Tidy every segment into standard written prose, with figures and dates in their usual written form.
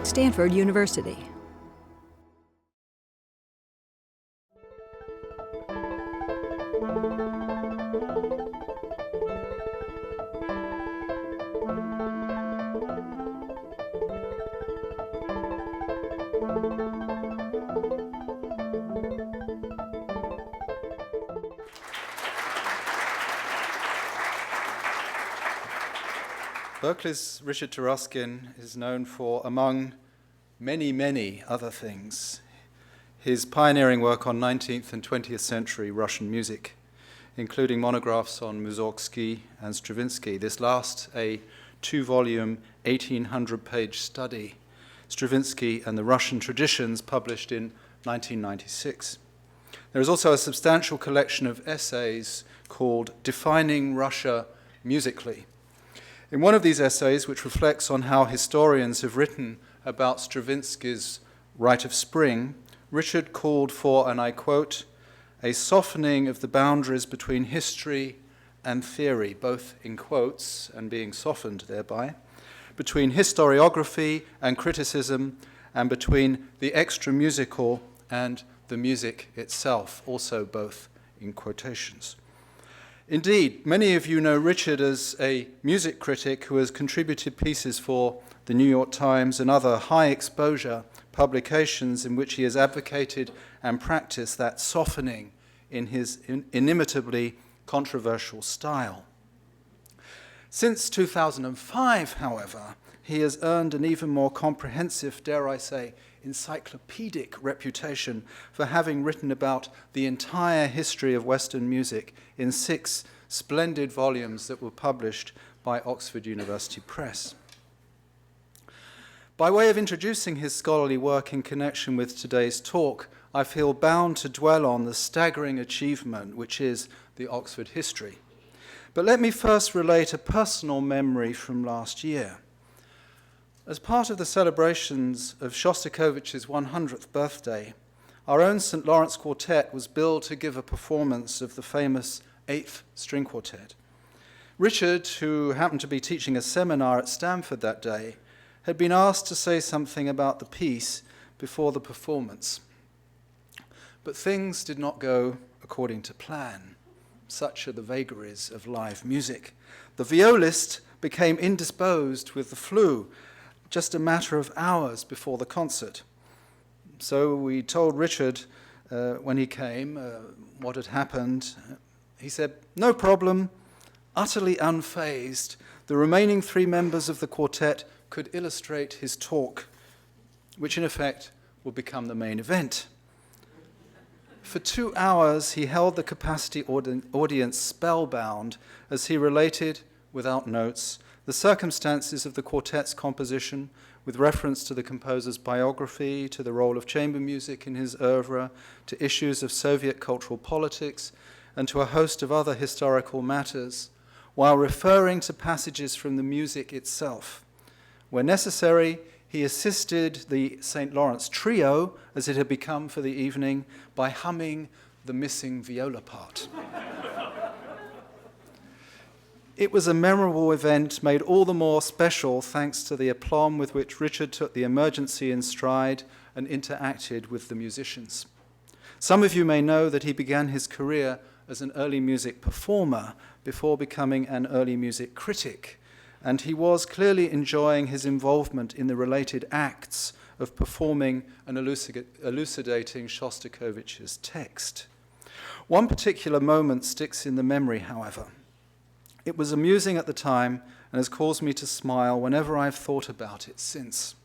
Stanford University. Berkeley's Richard Taruskin is known for, among many, many other things, his pioneering work on 19th and 20th century Russian music, including monographs on Mussorgsky and Stravinsky, this last a 2-volume, 1,800-page study, Stravinsky and the Russian Traditions, published in 1996. There is also a substantial collection of essays called Defining Russia Musically. In one of these essays, which reflects on how historians have written about Stravinsky's Rite of Spring, Richard called for, and I quote, a softening of the boundaries between history and theory, both in quotes and being softened thereby, between historiography and criticism, and between the extra-musical and the music itself, also both in quotations. Indeed, many of you know Richard as a music critic who has contributed pieces for the New York Times and other high-exposure publications in which he has advocated and practiced that softening in his inimitably controversial style. Since 2005, however, he has earned an even more comprehensive, dare I say, encyclopedic reputation for having written about the entire history of Western music in 6 splendid volumes that were published by Oxford University Press. By way of introducing his scholarly work in connection with today's talk, I feel bound to dwell on the staggering achievement which is the Oxford history. But let me first relate a personal memory from last year. As part of the celebrations of Shostakovich's 100th birthday, our own St. Lawrence Quartet was billed to give a performance of the famous 8th String Quartet. Richard, who happened to be teaching a seminar at Stanford that day, had been asked to say something about the piece before the performance. But things did not go according to plan. Such are the vagaries of live music. The violist became indisposed with the flu just a matter of hours before the concert. So we told Richard when he came what had happened. He said, no problem, utterly unfazed. The remaining 3 members of the quartet could illustrate his talk, which in effect would become the main event. For 2 hours, he held the capacity audience spellbound as he related, without notes, the circumstances of the quartet's composition with reference to the composer's biography, to the role of chamber music in his oeuvre, to issues of Soviet cultural politics, and to a host of other historical matters, while referring to passages from the music itself. Where necessary, he assisted the St. Lawrence Trio, as it had become for the evening, by humming the missing viola part. It was a memorable event made all the more special thanks to the aplomb with which Richard took the emergency in stride and interacted with the musicians. Some of you may know that he began his career as an early music performer before becoming an early music critic, and he was clearly enjoying his involvement in the related acts of performing and elucidating Shostakovich's text. One particular moment sticks in the memory, however. It was amusing at the time and has caused me to smile whenever I've thought about it since.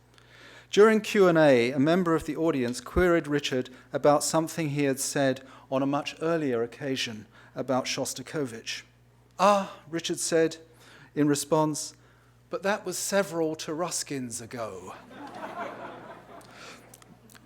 During Q&A, a member of the audience queried Richard about something he had said on a much earlier occasion about Shostakovich. "Ah," Richard said in response, "but that was several Taruskins ago."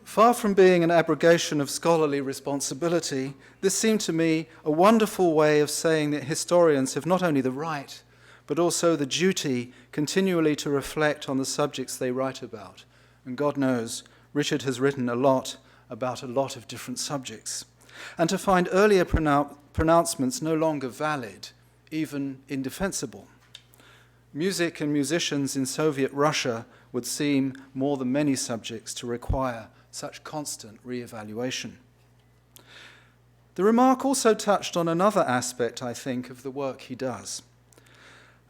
Far from being an abrogation of scholarly responsibility, this seemed to me a wonderful way of saying that historians have not only the right, but also the duty continually to reflect on the subjects they write about. And God knows, Richard has written a lot about a lot of different subjects. And to find earlier pronouncements no longer valid, even indefensible. Music and musicians in Soviet Russia would seem, more than many subjects, to require such constant re-evaluation. The remark also touched on another aspect, I think, of the work he does.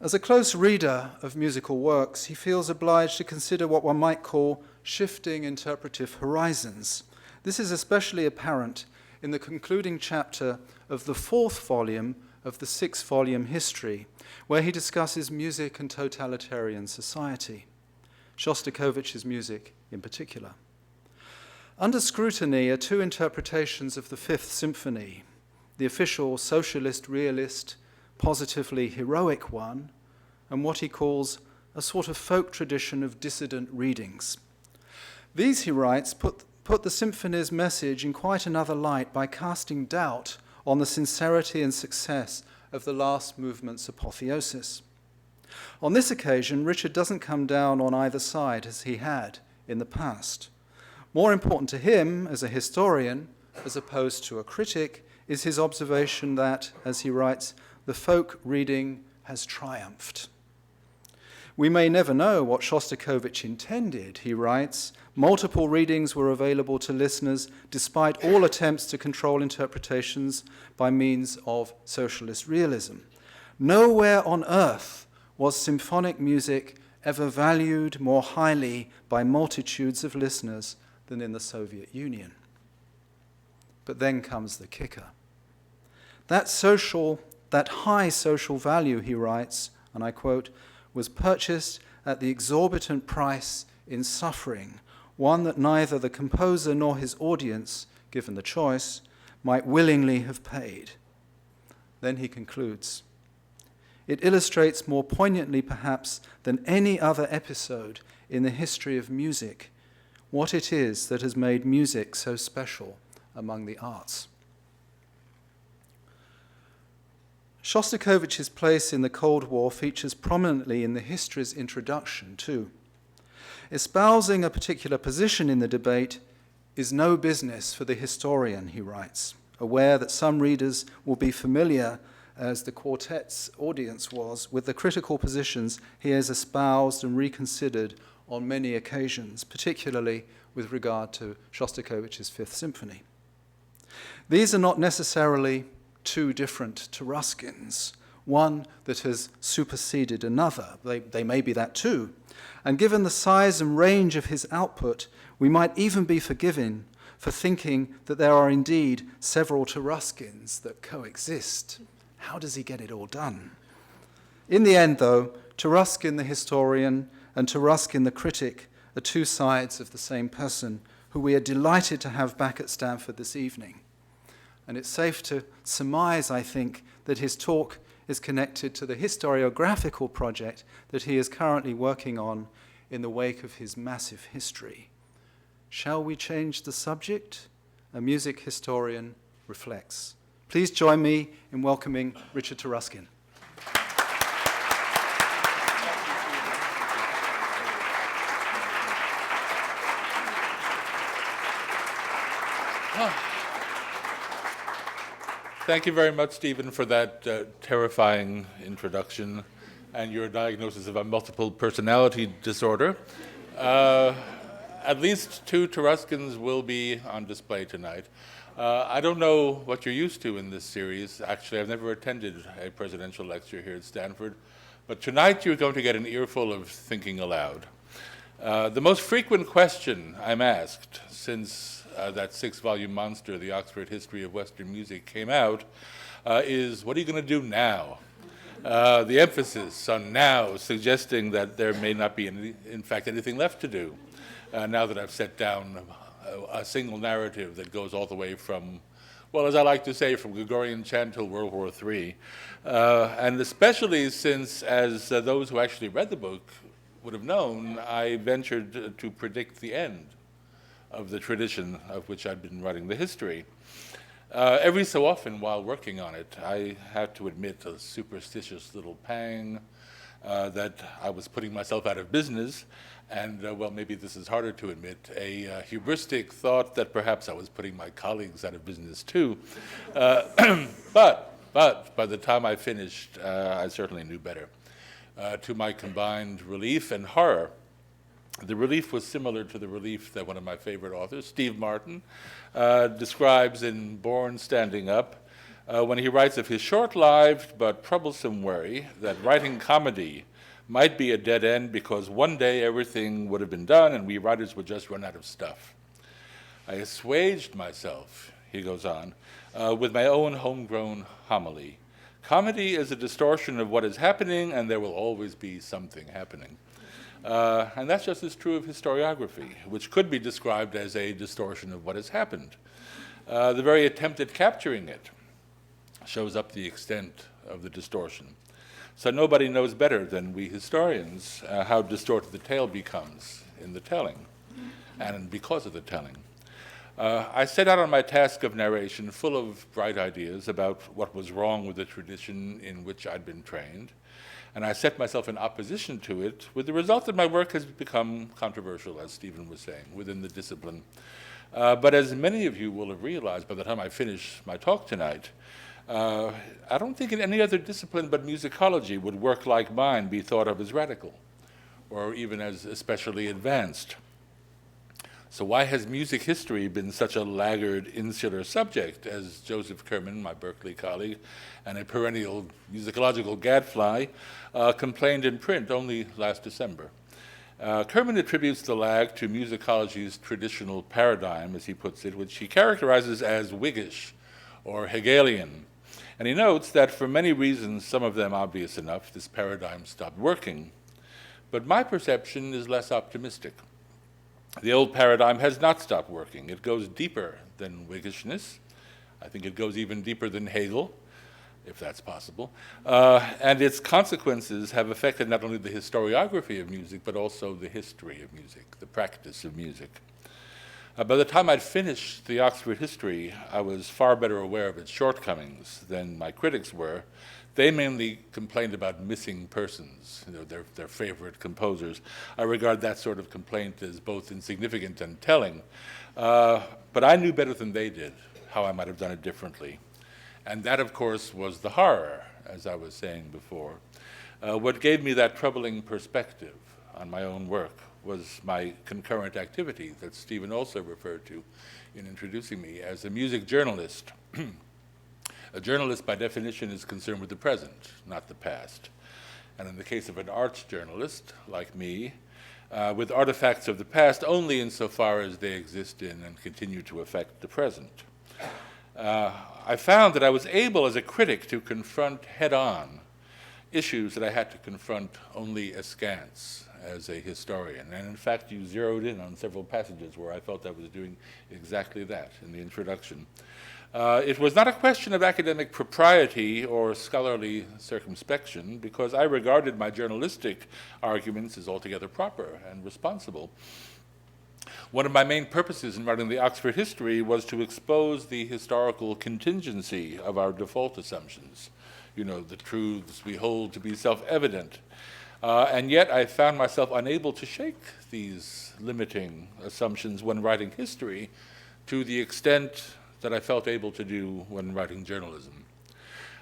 As a close reader of musical works, he feels obliged to consider what one might call shifting interpretive horizons. This is especially apparent in the concluding chapter of the 4th volume of the 6-volume history, where he discusses music and totalitarian society, Shostakovich's music in particular. Under scrutiny are two interpretations of the Fifth Symphony, the official socialist, realist, positively heroic one, and what he calls a sort of folk tradition of dissident readings. These, he writes, put the symphony's message in quite another light by casting doubt on the sincerity and success of the last movement's apotheosis. On this occasion, Richard doesn't come down on either side as he had in the past. More important to him, as a historian, as opposed to a critic, is his observation that, as he writes, the folk reading has triumphed. We may never know what Shostakovich intended, he writes. Multiple readings were available to listeners despite all attempts to control interpretations by means of socialist realism. Nowhere on earth was symphonic music ever valued more highly by multitudes of listeners than in the Soviet Union. But then comes the kicker. That high social value, he writes, and I quote, was purchased at the exorbitant price in suffering, one that neither the composer nor his audience, given the choice, might willingly have paid. Then he concludes, it illustrates more poignantly perhaps than any other episode in the history of music what it is that has made music so special among the arts. Shostakovich's place in the Cold War features prominently in the history's introduction, too. Espousing a particular position in the debate is no business for the historian, he writes, aware that some readers will be familiar, as the quartet's audience was, with the critical positions he has espoused and reconsidered on many occasions, particularly with regard to Shostakovich's Fifth Symphony. These are not necessarily two different Taruskins, one that has superseded another. They may be that too. And given the size and range of his output, we might even be forgiven for thinking that there are indeed several Taruskins that coexist. How does he get it all done? In the end, though, Taruskin the historian and Taruskin the critic are two sides of the same person who we are delighted to have back at Stanford this evening. And it's safe to surmise, I think, that his talk is connected to the historiographical project that he is currently working on in the wake of his massive history. Shall we change the subject? A music historian reflects. Please join me in welcoming Richard Taruskin. Thank you very much, Stephen, for that terrifying introduction and your diagnosis of a multiple personality disorder. At least two Taruskins will be on display tonight. I don't know what you're used to in this series. Actually, I've never attended a presidential lecture here at Stanford, but tonight you're going to get an earful of thinking aloud. The most frequent question I'm asked since that 6-volume monster, The Oxford History of Western Music, came out, is what are you going to do now? The emphasis on now, suggesting that there may not be, in fact, anything left to do, now that I've set down a single narrative that goes all the way from, well, as I like to say, from Gregorian chant till World War III. And especially since, as those who actually read the book would have known, I ventured to predict the end of the tradition of which I've been writing the history. Every so often while working on it, I had to admit a superstitious little pang that I was putting myself out of business, and well, maybe this is harder to admit, a hubristic thought that perhaps I was putting my colleagues out of business too. But by the time I finished, I certainly knew better. to my combined relief and horror. The relief was similar to the relief that one of my favorite authors, Steve Martin, describes in Born Standing Up, when he writes of his short-lived but troublesome worry that writing comedy might be a dead end because one day everything would have been done and we writers would just run out of stuff. I assuaged myself, he goes on, with my own homegrown homily. Comedy is a distortion of what is happening, and there will always be something happening. And that's just as true of historiography, which could be described as a distortion of what has happened. The very attempt at capturing it shows up the extent of the distortion. So nobody knows better than we historians how distorted the tale becomes in the telling, and because of the telling. I set out on my task of narration full of bright ideas about what was wrong with the tradition in which I'd been trained, and I set myself in opposition to it, with the result that my work has become controversial, as Stephen was saying, within the discipline. But as many of you will have realized by the time I finish my talk tonight, I don't think in any other discipline but musicology would work like mine be thought of as radical, or even as especially advanced. So why has music history been such a laggard, insular subject, as Joseph Kerman, my Berkeley colleague, and a perennial musicological gadfly, complained in print only last December? Kerman attributes the lag to musicology's traditional paradigm, as he puts it, which he characterizes as Whiggish or Hegelian. And he notes that for many reasons, some of them obvious enough, this paradigm stopped working. But my perception is less optimistic. The old paradigm has not stopped working. It goes deeper than Whiggishness. I think it goes even deeper than Hegel, if that's possible. And its consequences have affected not only the historiography of music, but also the history of music, the practice of music. By the time I'd finished the Oxford history, I was far better aware of its shortcomings than my critics were. They mainly complained about missing persons, their favorite composers. I regard that sort of complaint as both insignificant and telling. But I knew better than they did how I might have done it differently. And that, of course, was the horror, as I was saying before. What gave me that troubling perspective on my own work was my concurrent activity that Stephen also referred to in introducing me as a music journalist. A journalist, by definition, is concerned with the present, not the past. And in the case of an arts journalist, like me, with artifacts of the past only insofar as they exist in and continue to affect the present. I found that I was able, as a critic, to confront head-on issues that I had to confront only askance as a historian. And in fact, you zeroed in on several passages where I felt I was doing exactly that in the introduction. It was not a question of academic propriety or scholarly circumspection, because I regarded my journalistic arguments as altogether proper and responsible. One of my main purposes in writing the Oxford history was to expose the historical contingency of our default assumptions, the truths we hold to be self-evident. And yet I found myself unable to shake these limiting assumptions when writing history to the extent that I felt able to do when writing journalism.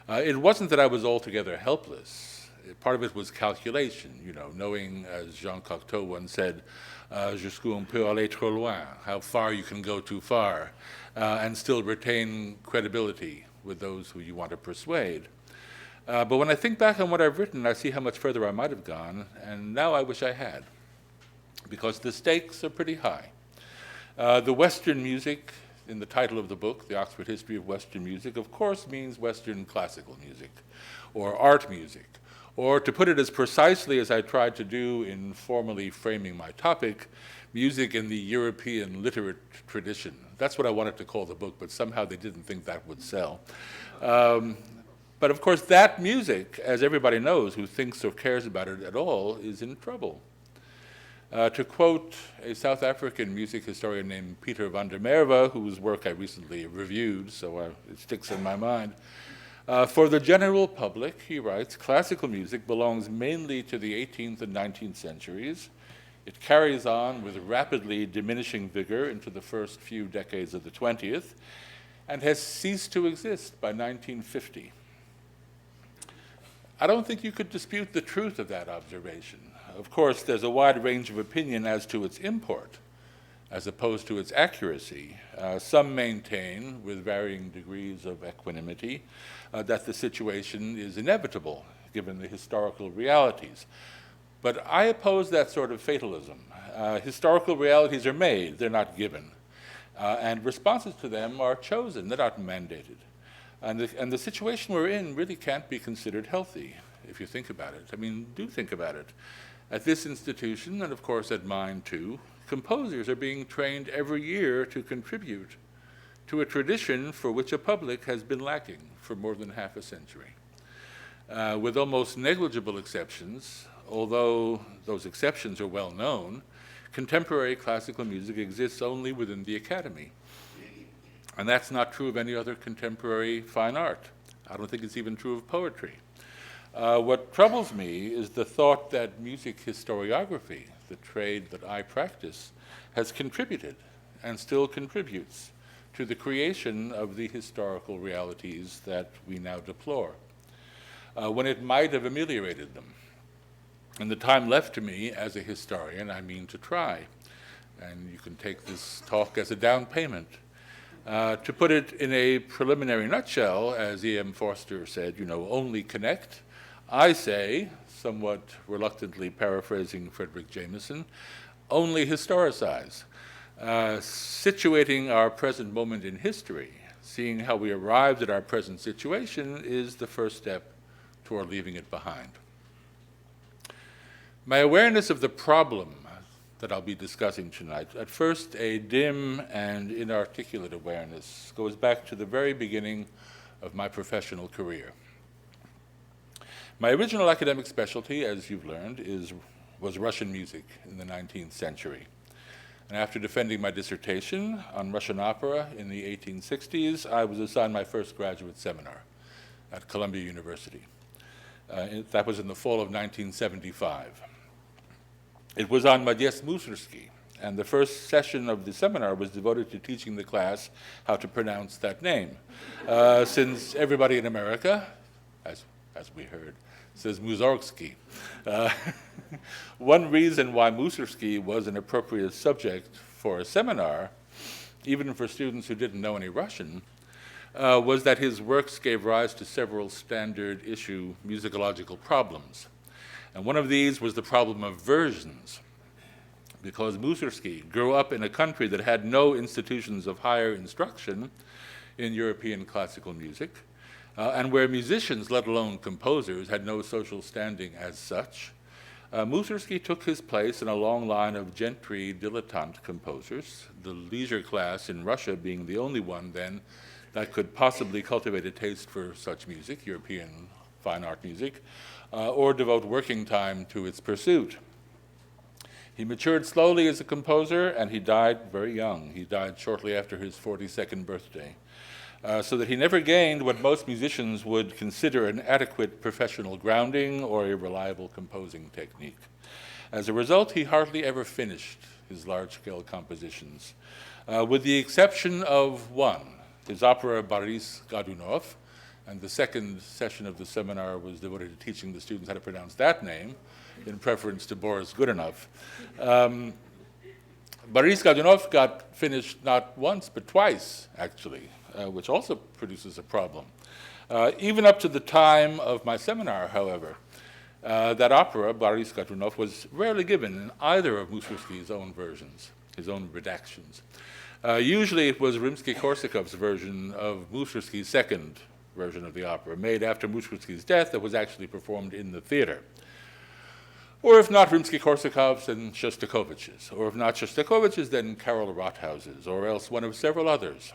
It wasn't that I was altogether helpless. Part of it was calculation, knowing, as Jean Cocteau once said, jusqu'où on peut aller trop loin, how far you can go too far, and still retain credibility with those who you want to persuade. But when I think back on what I've written, I see how much further I might have gone, and now I wish I had, because the stakes are pretty high. The Western music, in the title of the book, The Oxford History of Western Music, of course means Western classical music, or art music, or to put it as precisely as I tried to do in formally framing my topic, music in the European literate tradition. That's what I wanted to call the book, but somehow they didn't think that would sell. But of course, that music, as everybody knows who thinks or cares about it at all, is in trouble. To quote a South African music historian named Peter van der Merwe, whose work I recently reviewed, so it sticks in my mind, for the general public, he writes, classical music belongs mainly to the 18th and 19th centuries. It carries on with rapidly diminishing vigor into the first few decades of the 20th, and has ceased to exist by 1950. I don't think you could dispute the truth of that observation. Of course, there's a wide range of opinion as to its import, as opposed to its accuracy. Some maintain, with varying degrees of equanimity, that the situation is inevitable, given the historical realities. But I oppose that sort of fatalism. Historical realities are made, they're not given. And responses to them are chosen, they're not mandated. And the situation we're in really can't be considered healthy, if you think about it. I mean, do think about it. At this institution, and of course at mine too, composers are being trained every year to contribute to a tradition for which a public has been lacking for more than half a century. With almost negligible exceptions, although those exceptions are well known, contemporary classical music exists only within the academy. And that's not true of any other contemporary fine art. I don't think it's even true of poetry. What troubles me is the thought that music historiography, the trade that I practice, has contributed and still contributes to the creation of the historical realities that we now deplore, when it might have ameliorated them. And the time left to me as a historian, I mean to try. And you can take this talk as a down payment. To put it in a preliminary nutshell, as E.M. Forster said, only connect. I say, somewhat reluctantly paraphrasing Frederick Jameson, only historicize. Situating our present moment in history, seeing how we arrived at our present situation, is the first step toward leaving it behind. My awareness of the problem that I'll be discussing tonight, at first a dim and inarticulate awareness, goes back to the very beginning of my professional career. My original academic specialty, as you've learned, was Russian music in the 19th century. And after defending my dissertation on Russian opera in the 1860s, I was assigned my first graduate seminar at Columbia University. That was in the fall of 1975. It was on Mussorgsky, and the first session of the seminar was devoted to teaching the class how to pronounce that name. Since everybody in America, as we heard, says Mussorgsky. One reason why Mussorgsky was an appropriate subject for a seminar, even for students who didn't know any Russian, was that his works gave rise to several standard issue musicological problems. And one of these was the problem of versions, because Mussorgsky grew up in a country that had no institutions of higher instruction in European classical music, and where musicians, let alone composers, had no social standing as such. Mussorgsky took his place in a long line of gentry dilettante composers, the leisure class in Russia being the only one then that could possibly cultivate a taste for such music, European fine art music, or devote working time to its pursuit. He matured slowly as a composer, and he died very young. He died shortly after his 42nd birthday, so that he never gained what most musicians would consider an adequate professional grounding or a reliable composing technique. As a result, he hardly ever finished his large-scale compositions, with the exception of one, his opera Boris Godunov, and the second session of the seminar was devoted to teaching the students how to pronounce that name, in preference to Boris Godunov. Boris Godunov got finished not once, but twice, actually, which also produces a problem. Even up to the time of my seminar, however, that opera, Boris Godunov, was rarely given in either of Mussorgsky's own versions, his own redactions. Usually it was Rimsky-Korsakov's version of Mussorgsky's second version of the opera, made after Mussorgsky's death, that was actually performed in the theater. Or if not Rimsky-Korsakov's, then Shostakovich's. Or if not Shostakovich's, then Karol Rothaus's, or else one of several others.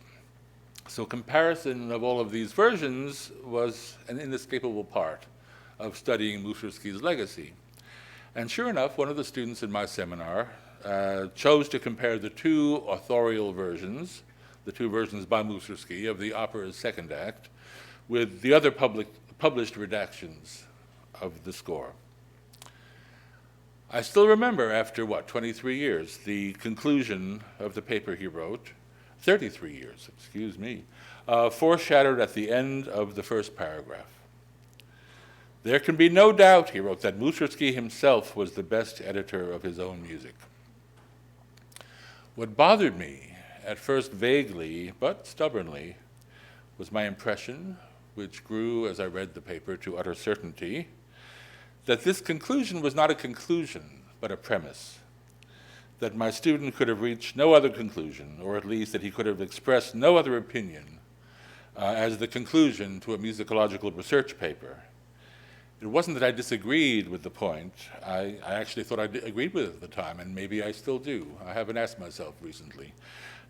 So comparison of all of these versions was an inescapable part of studying Mussorgsky's legacy. And sure enough, one of the students in my seminar chose to compare the two authorial versions, the two versions by Mussorgsky of the opera's second act, with the other published redactions of the score. I still remember, after 23 years, the conclusion of the paper he wrote, 33 years, excuse me, foreshadowed at the end of the first paragraph. There can be no doubt, he wrote, that Mussorgsky himself was the best editor of his own music. What bothered me, at first vaguely but stubbornly, was my impression, which grew as I read the paper to utter certainty, that this conclusion was not a conclusion, but a premise, that my student could have reached no other conclusion, or at least that he could have expressed no other opinion as the conclusion to a musicological research paper. It wasn't that I disagreed with the point. I actually thought I agreed with it at the time, and maybe I still do. I haven't asked myself recently.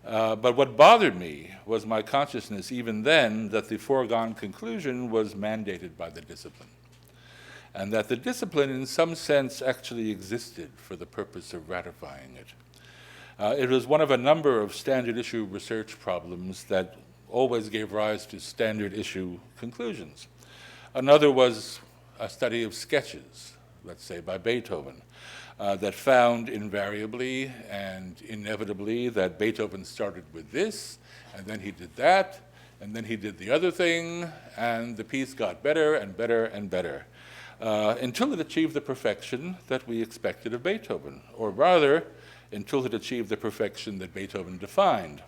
But what bothered me was my consciousness even then that the foregone conclusion was mandated by the discipline, and that the discipline in some sense actually existed for the purpose of ratifying it. It was one of a number of standard issue research problems that always gave rise to standard issue conclusions. Another was a study of sketches, let's say by Beethoven, that found invariably and inevitably that Beethoven started with this, and then he did that, and then he did the other thing, and the piece got better and better and better, until it achieved the perfection that we expected of Beethoven, or rather, until it achieved the perfection that Beethoven defined.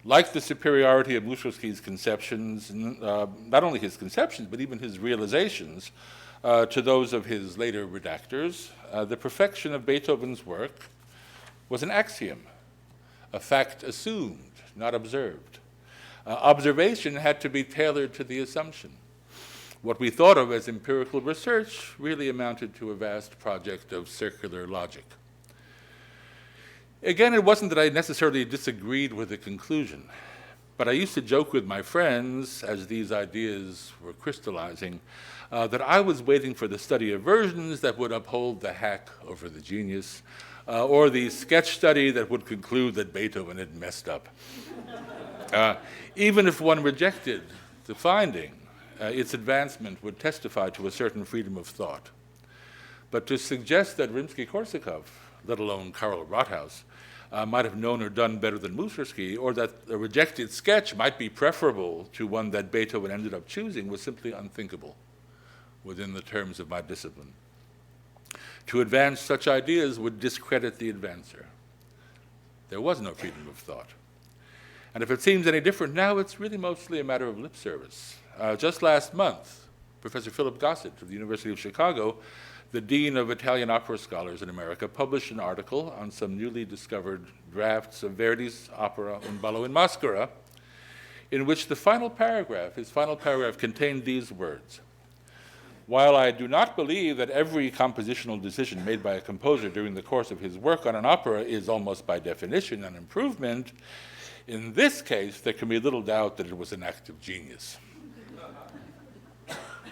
Like the superiority of Mussorgsky's conceptions, not only his conceptions, but even his realizations, to those of his later redactors, the perfection of Beethoven's work was an axiom, a fact assumed, not observed. Observation had to be tailored to the assumption. What we thought of as empirical research really amounted to a vast project of circular logic. Again, it wasn't that I necessarily disagreed with the conclusion, but I used to joke with my friends as these ideas were crystallizing that I was waiting for the study of versions that would uphold the hack over the genius, or the sketch study that would conclude that Beethoven had messed up. Even if one rejected the finding, its advancement would testify to a certain freedom of thought. But to suggest that Rimsky-Korsakov, let alone Karl Rothaus, might have known or done better than Mussorgsky, or that a rejected sketch might be preferable to one that Beethoven ended up choosing was simply unthinkable within the terms of my discipline. To advance such ideas would discredit the advancer. There was no freedom of thought. And if it seems any different now, it's really mostly a matter of lip service. Just last month, Professor Philip Gossett of the University of Chicago, the Dean of Italian Opera Scholars in America, published an article on some newly discovered drafts of Verdi's opera Un ballo in maschera, in which his final paragraph contained these words: "While I do not believe that every compositional decision made by a composer during the course of his work on an opera is almost by definition an improvement, in this case there can be little doubt that it was an act of genius."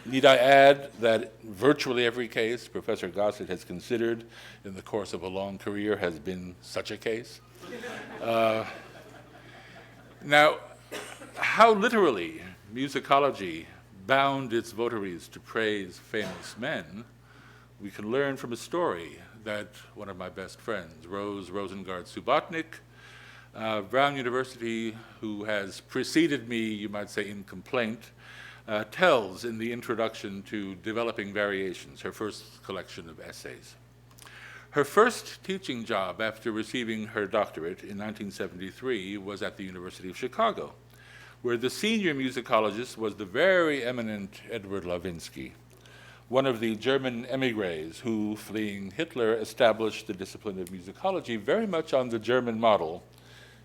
Need I add that virtually every case Professor Gossett has considered in the course of a long career has been such a case? Now, how literally musicology bound its votaries to praise famous men, we can learn from a story that one of my best friends, Rose Rosengard-Subotnick, Brown University, who has preceded me, you might say, in complaint, tells in the introduction to Developing Variations, her first collection of essays. Her first teaching job after receiving her doctorate in 1973 was at the University of Chicago, where the senior musicologist was the very eminent Edward Lavinsky, one of the German émigrés who, fleeing Hitler, established the discipline of musicology very much on the German model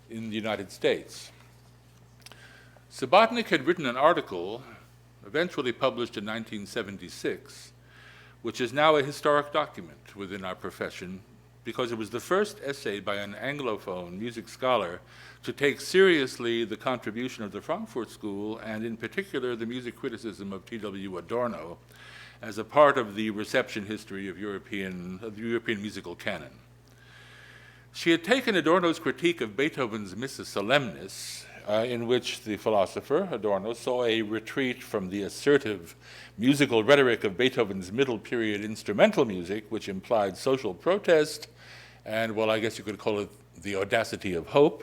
in the United States. Subotnick had written an article, eventually published in 1976, which is now a historic document within our profession because it was the first essay by an Anglophone music scholar to take seriously the contribution of the Frankfurt School, and in particular the music criticism of T.W. Adorno, as a part of the reception history of the European musical canon. She had taken Adorno's critique of Beethoven's Missa Solemnis, in which the philosopher, Adorno, saw a retreat from the assertive musical rhetoric of Beethoven's middle period instrumental music, which implied social protest, and, well, I guess you could call it the audacity of hope.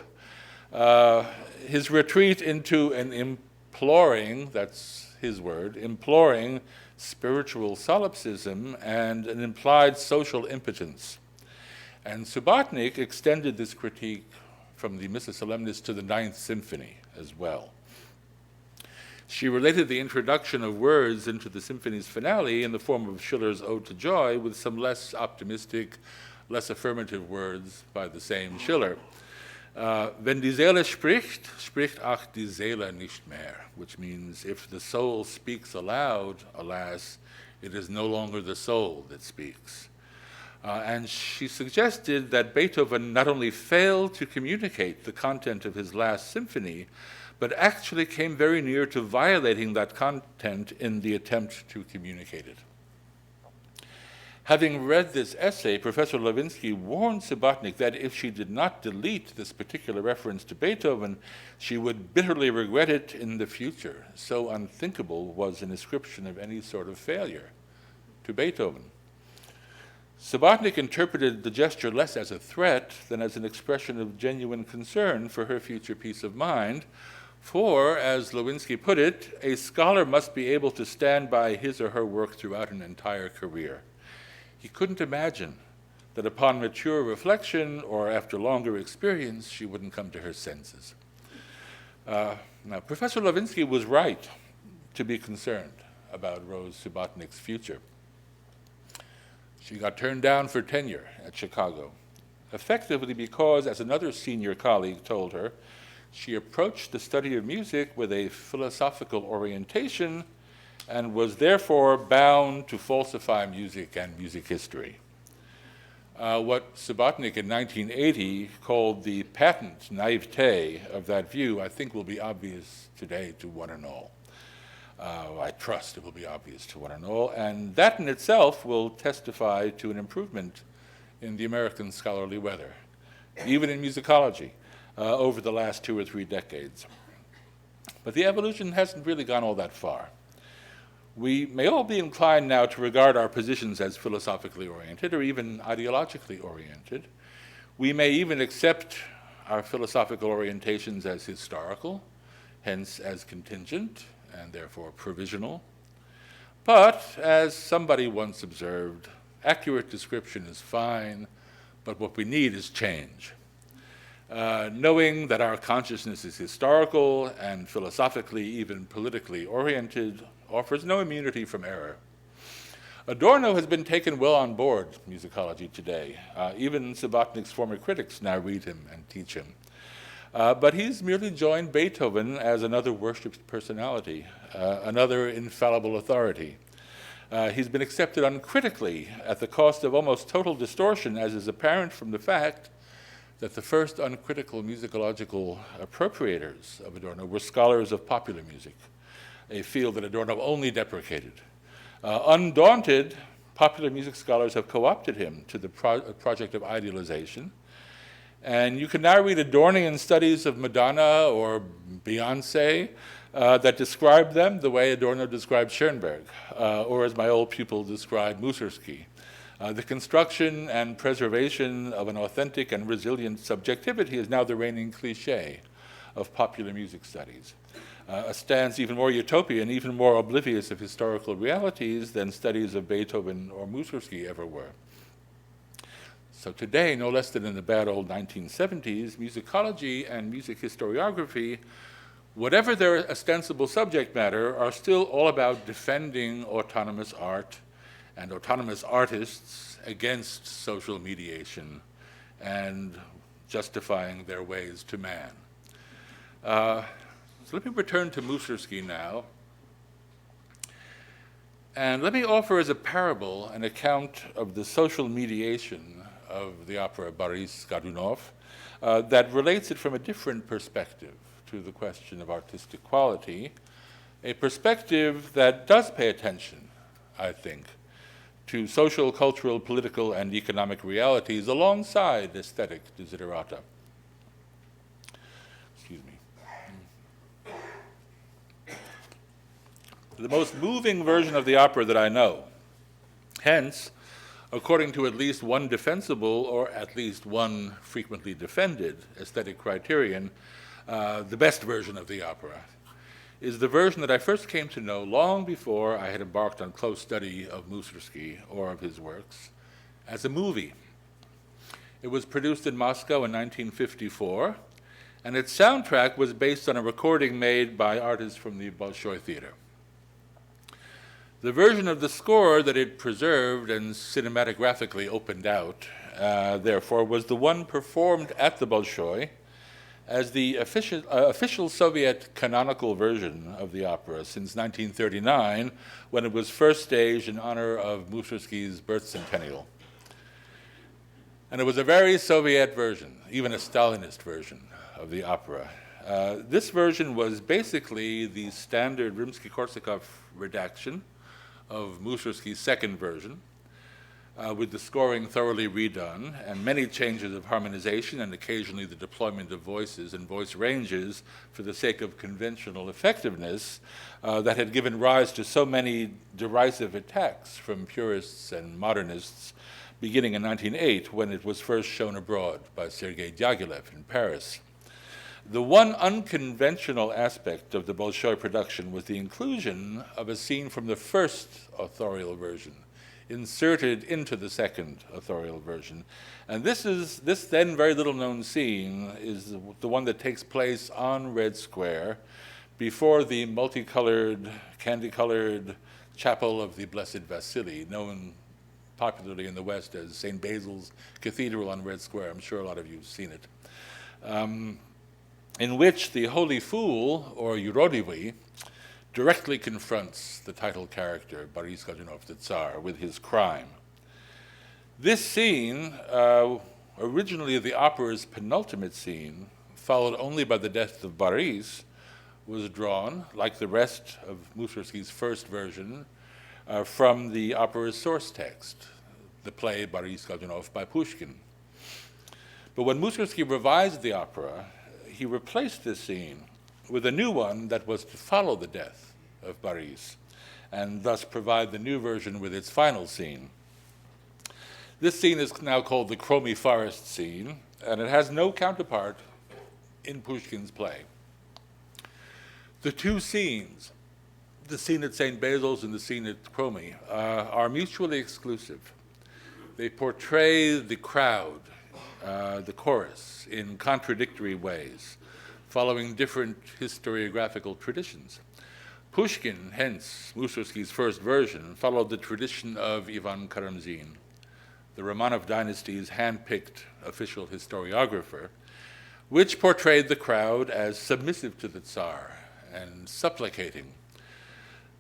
His retreat into an imploring, that's his word, imploring spiritual solipsism and an implied social impotence. And Subotnik extended this critique from the Missa Solemnis to the Ninth Symphony as well. She related the introduction of words into the symphony's finale in the form of Schiller's Ode to Joy with some less optimistic, less affirmative words by the same Schiller. Wenn die Seele spricht, spricht auch die Seele nicht mehr, which means if the soul speaks aloud, alas, it is no longer the soul that speaks. And she suggested that Beethoven not only failed to communicate the content of his last symphony, but actually came very near to violating that content in the attempt to communicate it. Having read this essay, Professor Lewinsky warned Subotnik that if she did not delete this particular reference to Beethoven, she would bitterly regret it in the future. So unthinkable was an ascription of any sort of failure to Beethoven. Subotnik interpreted the gesture less as a threat than as an expression of genuine concern for her future peace of mind, for, as Lewinsky put it, a scholar must be able to stand by his or her work throughout an entire career. He couldn't imagine that upon mature reflection or after longer experience, she wouldn't come to her senses. Now, Professor Lewinsky was right to be concerned about Rose Subotnik's future. She got turned down for tenure at Chicago, effectively because, as another senior colleague told her, she approached the study of music with a philosophical orientation and was therefore bound to falsify music and music history. What Subotnik in 1980 called the patent naivete of that view, I think will be obvious today to one and all. I trust it will be obvious to one and all, and that in itself will testify to an improvement in the American scholarly weather, even in musicology, over the last 2 or 3 decades. But the evolution hasn't really gone all that far. We may all be inclined now to regard our positions as philosophically oriented or even ideologically oriented. We may even accept our philosophical orientations as historical, hence as contingent and therefore provisional. But, as somebody once observed, accurate description is fine, but what we need is change. Knowing that our consciousness is historical and philosophically, even politically oriented, offers no immunity from error. Adorno has been taken well on board musicology today. Even Subotnik's former critics now read him and teach him. But he's merely joined Beethoven as another worshipped personality, another infallible authority. He's been accepted uncritically at the cost of almost total distortion, as is apparent from the fact that the first uncritical musicological appropriators of Adorno were scholars of popular music, a field that Adorno only deprecated. Undaunted, popular music scholars have co-opted him to the project of idealization. And you can now read Adornian studies of Madonna or Beyonce that describe them the way Adorno described Schoenberg, or as my old pupil described Mussorgsky. The construction and preservation of an authentic and resilient subjectivity is now the reigning cliché of popular music studies. A stance even more utopian, even more oblivious of historical realities than studies of Beethoven or Mussorgsky ever were. So today, no less than in the bad old 1970s, musicology and music historiography, whatever their ostensible subject matter, are still all about defending autonomous art and autonomous artists against social mediation and justifying their ways to man. So let me return to Mussorgsky now. And let me offer as a parable an account of the social mediation of the opera Boris Godunov that relates it from a different perspective to the question of artistic quality, a perspective that does pay attention, I think, to social, cultural, political, and economic realities alongside aesthetic desiderata. Excuse me. The most moving version of the opera that I know. Hence, according to at least one defensible or at least one frequently defended aesthetic criterion, the best version of the opera is the version that I first came to know long before I had embarked on close study of Mussorgsky or of his works as a movie. It was produced in Moscow in 1954, and its soundtrack was based on a recording made by artists from the Bolshoi Theater. The version of the score that it preserved and cinematographically opened out, therefore, was the one performed at the Bolshoi as the official Soviet canonical version of the opera since 1939, when it was first staged in honor of Mussorgsky's birth centennial. And it was a very Soviet version, even a Stalinist version of the opera. This version was basically the standard Rimsky-Korsakov redaction of Mussorgsky's second version, with the scoring thoroughly redone and many changes of harmonization and occasionally the deployment of voices and voice ranges for the sake of conventional effectiveness that had given rise to so many derisive attacks from purists and modernists beginning in 1908 when it was first shown abroad by Sergei Diaghilev in Paris. The one unconventional aspect of the Bolshoi production was the inclusion of a scene from the first authorial version, inserted into the second authorial version. And this then very little known scene is the one that takes place on Red Square before the multicolored, candy-colored chapel of the Blessed Vasily, known popularly in the West as St. Basil's Cathedral on Red Square. I'm sure a lot of you have seen it. In which the Holy Fool, or Yurodivy, directly confronts the title character, Boris Godunov, the Tsar, with his crime. This scene, originally the opera's penultimate scene, followed only by the death of Boris, was drawn, like the rest of Mussorgsky's first version, from the opera's source text, the play Boris Godunov by Pushkin. But when Mussorgsky revised the opera, he replaced this scene with a new one that was to follow the death of Boris, and thus provide the new version with its final scene. This scene is now called the Chromy Forest scene, and it has no counterpart in Pushkin's play. The two scenes, the scene at St. Basil's and the scene at Chromy, are mutually exclusive. They portray the crowd, the chorus, in contradictory ways, following different historiographical traditions. Pushkin, hence Mussorgsky's first version, followed the tradition of Ivan Karamzin, the Romanov dynasty's hand-picked official historiographer, which portrayed the crowd as submissive to the Tsar and supplicating.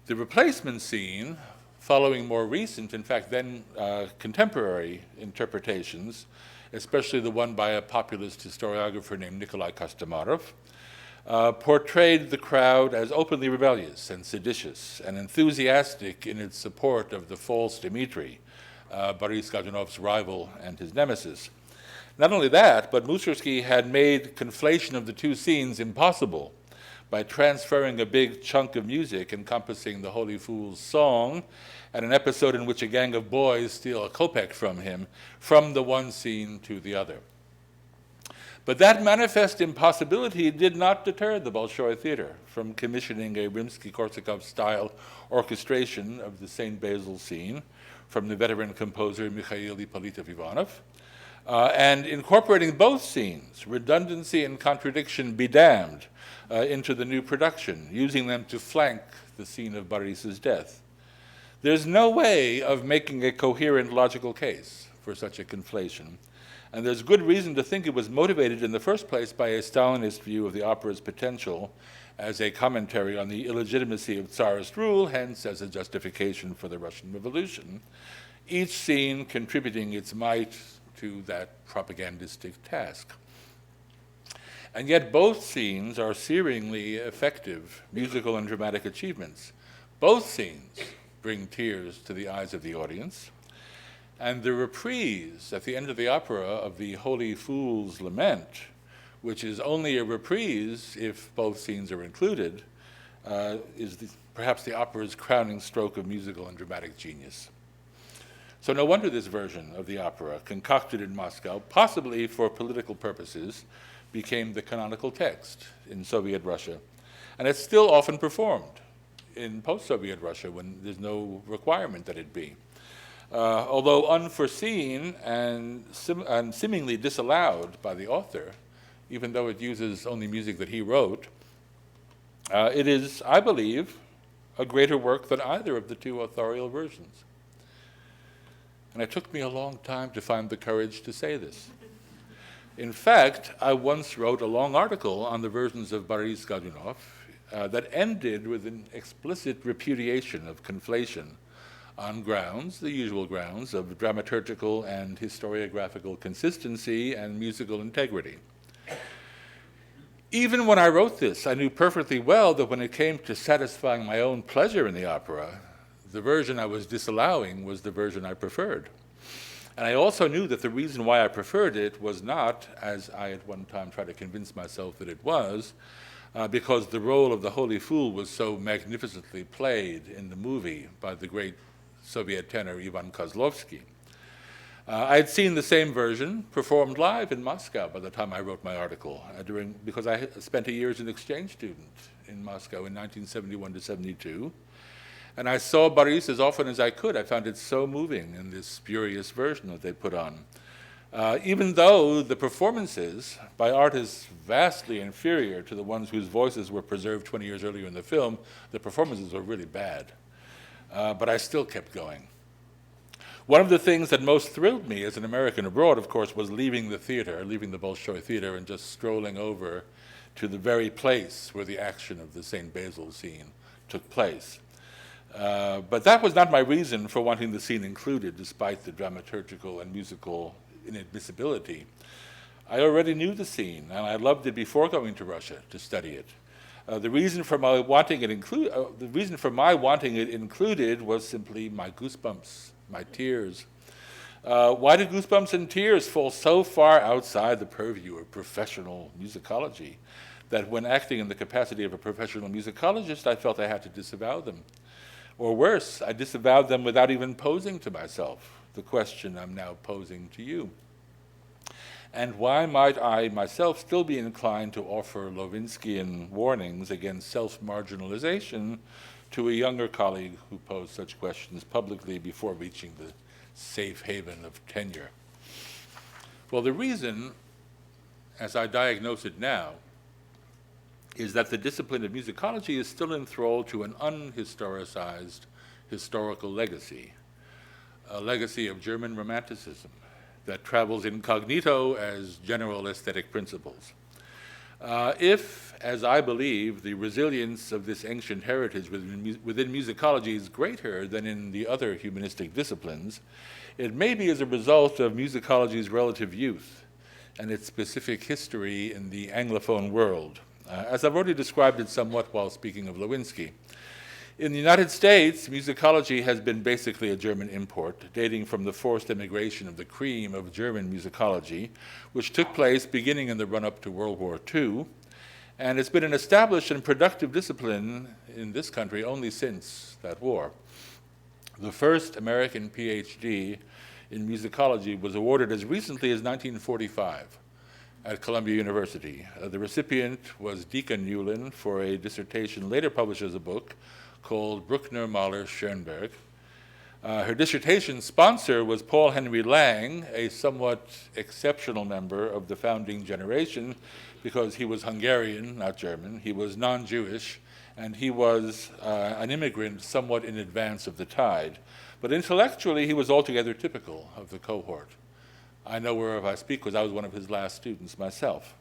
The replacement scene, following more recent, in fact then contemporary interpretations, especially the one by a populist historiographer named Nikolai Kostomarov, portrayed the crowd as openly rebellious and seditious and enthusiastic in its support of the false Dmitri, Boris Godunov's rival and his nemesis. Not only that, but Mussorgsky had made conflation of the two scenes impossible by transferring a big chunk of music encompassing the Holy Fool's song and an episode in which a gang of boys steal a kopeck from him from the one scene to the other. But that manifest impossibility did not deter the Bolshoi Theater from commissioning a Rimsky-Korsakov-style orchestration of the St. Basil scene from the veteran composer Mikhail Ippolitov-Ivanov, and incorporating both scenes, redundancy and contradiction be damned, into the new production, using them to flank the scene of Boris's death. There's no way of making a coherent logical case for such a conflation, and there's good reason to think it was motivated in the first place by a Stalinist view of the opera's potential as a commentary on the illegitimacy of Tsarist rule, hence as a justification for the Russian Revolution, each scene contributing its might to that propagandistic task. And yet both scenes are searingly effective musical and dramatic achievements. Both scenes bring tears to the eyes of the audience. And the reprise at the end of the opera of the Holy Fool's Lament, which is only a reprise if both scenes are included, is perhaps the opera's crowning stroke of musical and dramatic genius. So no wonder this version of the opera, concocted in Moscow, possibly for political purposes, became the canonical text in Soviet Russia. And it's still often performed in post-Soviet Russia when there's no requirement that it be. Although unforeseen and seemingly disallowed by the author, even though it uses only music that he wrote, it is, I believe, a greater work than either of the two authorial versions. And it took me a long time to find the courage to say this. In fact, I once wrote a long article on the versions of Boris Godunov that ended with an explicit repudiation of conflation on grounds, the usual grounds, of dramaturgical and historiographical consistency and musical integrity. Even when I wrote this, I knew perfectly well that when it came to satisfying my own pleasure in the opera, the version I was disallowing was the version I preferred. And I also knew that the reason why I preferred it was not, as I at one time tried to convince myself that it was, because the role of the Holy Fool was so magnificently played in the movie by the great Soviet tenor Ivan Kozlovsky. I had seen the same version performed live in Moscow by the time I wrote my article, because I had spent a year as an exchange student in Moscow in 1971 to 72. And I saw Boris as often as I could. I found it so moving in this spurious version that they put on. Even though the performances by artists vastly inferior to the ones whose voices were preserved 20 years earlier in the film, the performances were really bad. But I still kept going. One of the things that most thrilled me as an American abroad, of course, was leaving the theater, leaving the Bolshoi Theater and just strolling over to the very place where the action of the St. Basil scene took place. But that was not my reason for wanting the scene included, despite the dramaturgical and musical inadmissibility. I already knew the scene, and I loved it before going to Russia to study it. The reason for my wanting it included was simply my goosebumps, my tears. Why did goosebumps and tears fall so far outside the purview of professional musicology that when acting in the capacity of a professional musicologist, I felt I had to disavow them? Or worse, I disavowed them without even posing to myself the question I'm now posing to you. And why might I myself still be inclined to offer Levinskian warnings against self-marginalization to a younger colleague who posed such questions publicly before reaching the safe haven of tenure? Well, the reason, as I diagnose it now, is that the discipline of musicology is still enthralled to an unhistoricized historical legacy, a legacy of German Romanticism that travels incognito as general aesthetic principles. If, as I believe, the resilience of this ancient heritage within musicology is greater than in the other humanistic disciplines, it may be as a result of musicology's relative youth and its specific history in the Anglophone world, as I've already described it somewhat while speaking of Lewinsky. In the United States, musicology has been basically a German import, dating from the forced immigration of the cream of German musicology, which took place beginning in the run-up to World War II, and it's been an established and productive discipline in this country only since that war. The first American PhD in musicology was awarded as recently as 1945 at Columbia University. The recipient was Deacon Newlin for a dissertation later published as a book called Bruckner, Mahler, Schoenberg. Her dissertation sponsor was Paul Henry Lang, a somewhat exceptional member of the founding generation because he was Hungarian, not German. He was non-Jewish, and he was an immigrant somewhat in advance of the tide. But intellectually, he was altogether typical of the cohort. I know whereof I speak because I was one of his last students myself.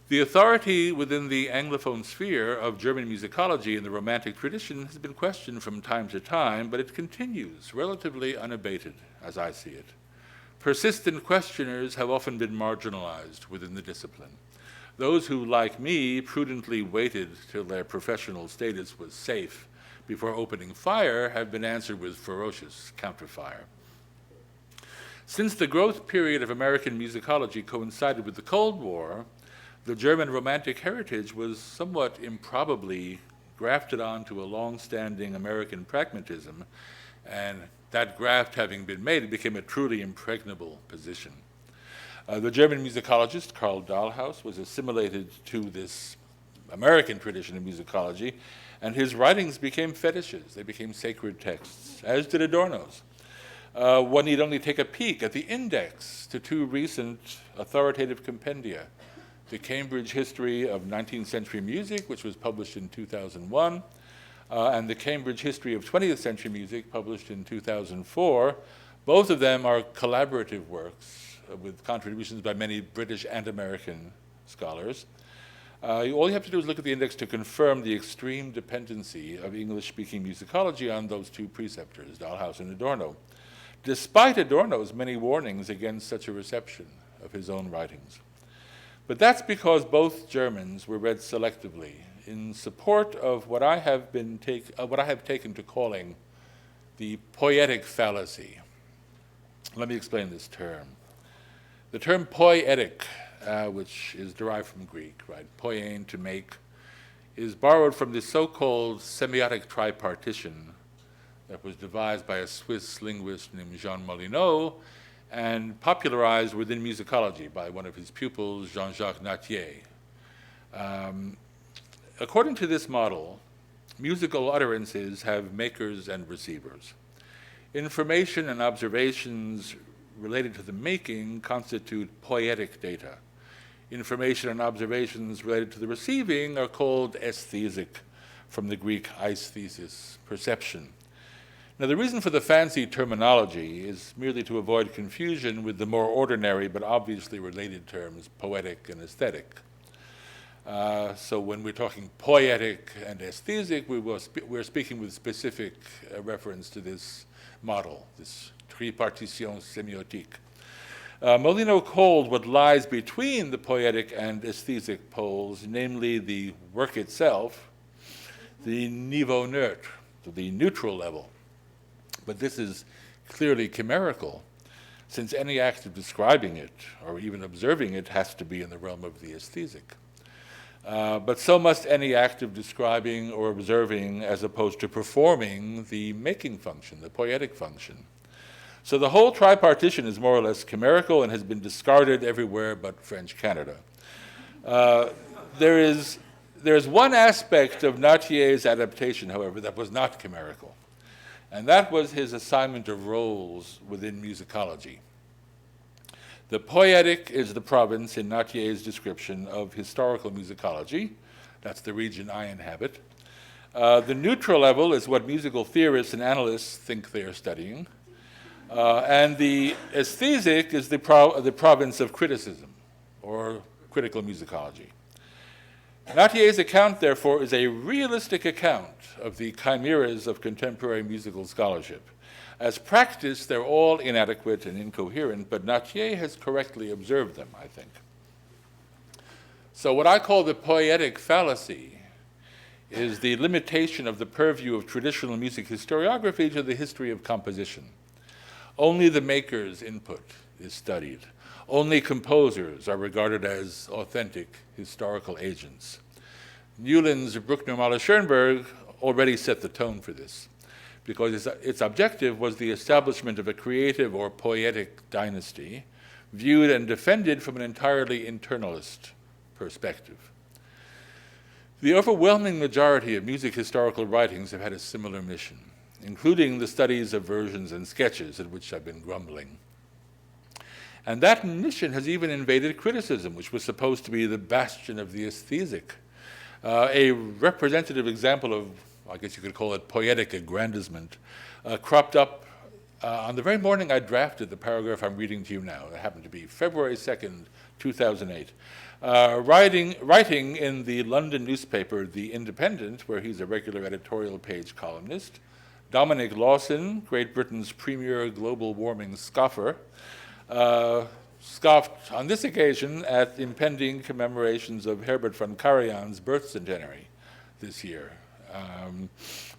The authority within the Anglophone sphere of German musicology in the Romantic tradition has been questioned from time to time, but it continues relatively unabated, as I see it. Persistent questioners have often been marginalized within the discipline. Those who, like me, prudently waited till their professional status was safe before opening fire have been answered with ferocious counterfire. Since the growth period of American musicology coincided with the Cold War, the German Romantic heritage was somewhat improbably grafted onto a long-standing American pragmatism, and that graft having been made, it became a truly impregnable position. The German musicologist Karl Dahlhaus was assimilated to this American tradition of musicology, and his writings became fetishes. They became sacred texts, as did Adorno's. One need only take a peek at the index to two recent authoritative compendia, the Cambridge History of 19th Century Music, which was published in 2001, and the Cambridge History of 20th Century Music, published in 2004. Both of them are collaborative works with contributions by many British and American scholars. All you have to do is look at the index to confirm the extreme dependency of English-speaking musicology on those two preceptors, Dalhouse and Adorno, despite Adorno's many warnings against such a reception of his own writings. But that's because both Germans were read selectively in support of what I have taken to calling the poetic fallacy. Let me explain this term. The term poetic, which is derived from Greek, right? Poiein, to make, is borrowed from the so-called semiotic tripartition that was devised by a Swiss linguist named Jean Molineau and popularized within musicology by one of his pupils, Jean-Jacques Nattier. According to this model, musical utterances have makers and receivers. Information and observations related to the making constitute poetic data. Information and observations related to the receiving are called aesthesic, from the Greek aesthesis, perception. Now, the reason for the fancy terminology is merely to avoid confusion with the more ordinary but obviously related terms poetic and aesthetic. So when we're talking poetic and aesthesic, we're speaking with specific reference to this model, this tripartition semiotique. Molineau called what lies between the poetic and aesthesic poles, namely the work itself, the niveau neutre, the neutral level. But this is clearly chimerical, since any act of describing it or even observing it has to be in the realm of the aesthetic. But so must any act of describing or observing as opposed to performing the making function, the poetic function. So the whole tripartition is more or less chimerical and has been discarded everywhere but French Canada. There is one aspect of Nattier's adaptation, however, that was not chimerical, and that was his assignment of roles within musicology. The poetic is the province in Nattier's description of historical musicology. That's the region I inhabit. The neutral level is what musical theorists and analysts think they are studying. And the aesthetic is the province of criticism, or critical musicology. Nattier's account, therefore, is a realistic account of the chimeras of contemporary musical scholarship. As practiced, they're all inadequate and incoherent, but Nattier has correctly observed them, I think. So what I call the poetic fallacy is the limitation of the purview of traditional music historiography to the history of composition. Only the maker's input is studied. Only composers are regarded as authentic historical agents. Newland's Bruckner Schoenberg already set the tone for this, because its objective was the establishment of a creative or poetic dynasty, viewed and defended from an entirely internalist perspective. The overwhelming majority of music historical writings have had a similar mission, including the studies of versions and sketches, at which I've been grumbling. And that mission has even invaded criticism, which was supposed to be the bastion of the aesthetic. A representative example of, I guess you could call it poetic aggrandizement, cropped up on the very morning I drafted the paragraph I'm reading to you now. It happened to be February 2nd, 2008. Writing in the London newspaper, The Independent, where he's a regular editorial page columnist, Dominic Lawson, Great Britain's premier global warming scoffer, scoffed on this occasion at impending commemorations of Herbert von Karajan's birth centenary this year,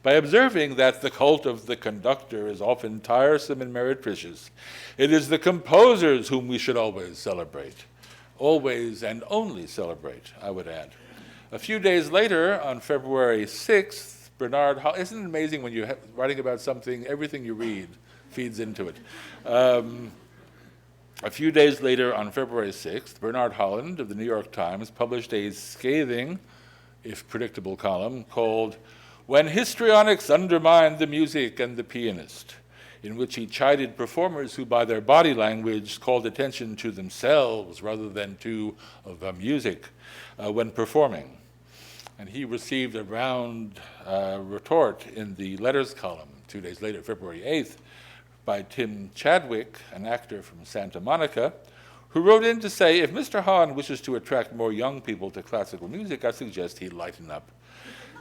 by observing that the cult of the conductor is often tiresome and meretricious. It is the composers whom we should always celebrate. Always and only celebrate, I would add. A few days later, on February 6th, Bernard Holland, isn't it amazing when you're writing about something, everything you read feeds into it. A few days later, on February 6th, Bernard Holland of the New York Times published a scathing, if predictable, column called When Histrionics Undermined the Music and the Pianist, in which he chided performers who, by their body language, called attention to themselves rather than to the music when performing. And he received a round retort in the letters column 2 days later, February 8th, by Tim Chadwick, an actor from Santa Monica, who wrote in to say, if Mr. Hahn wishes to attract more young people to classical music, I suggest he lighten up.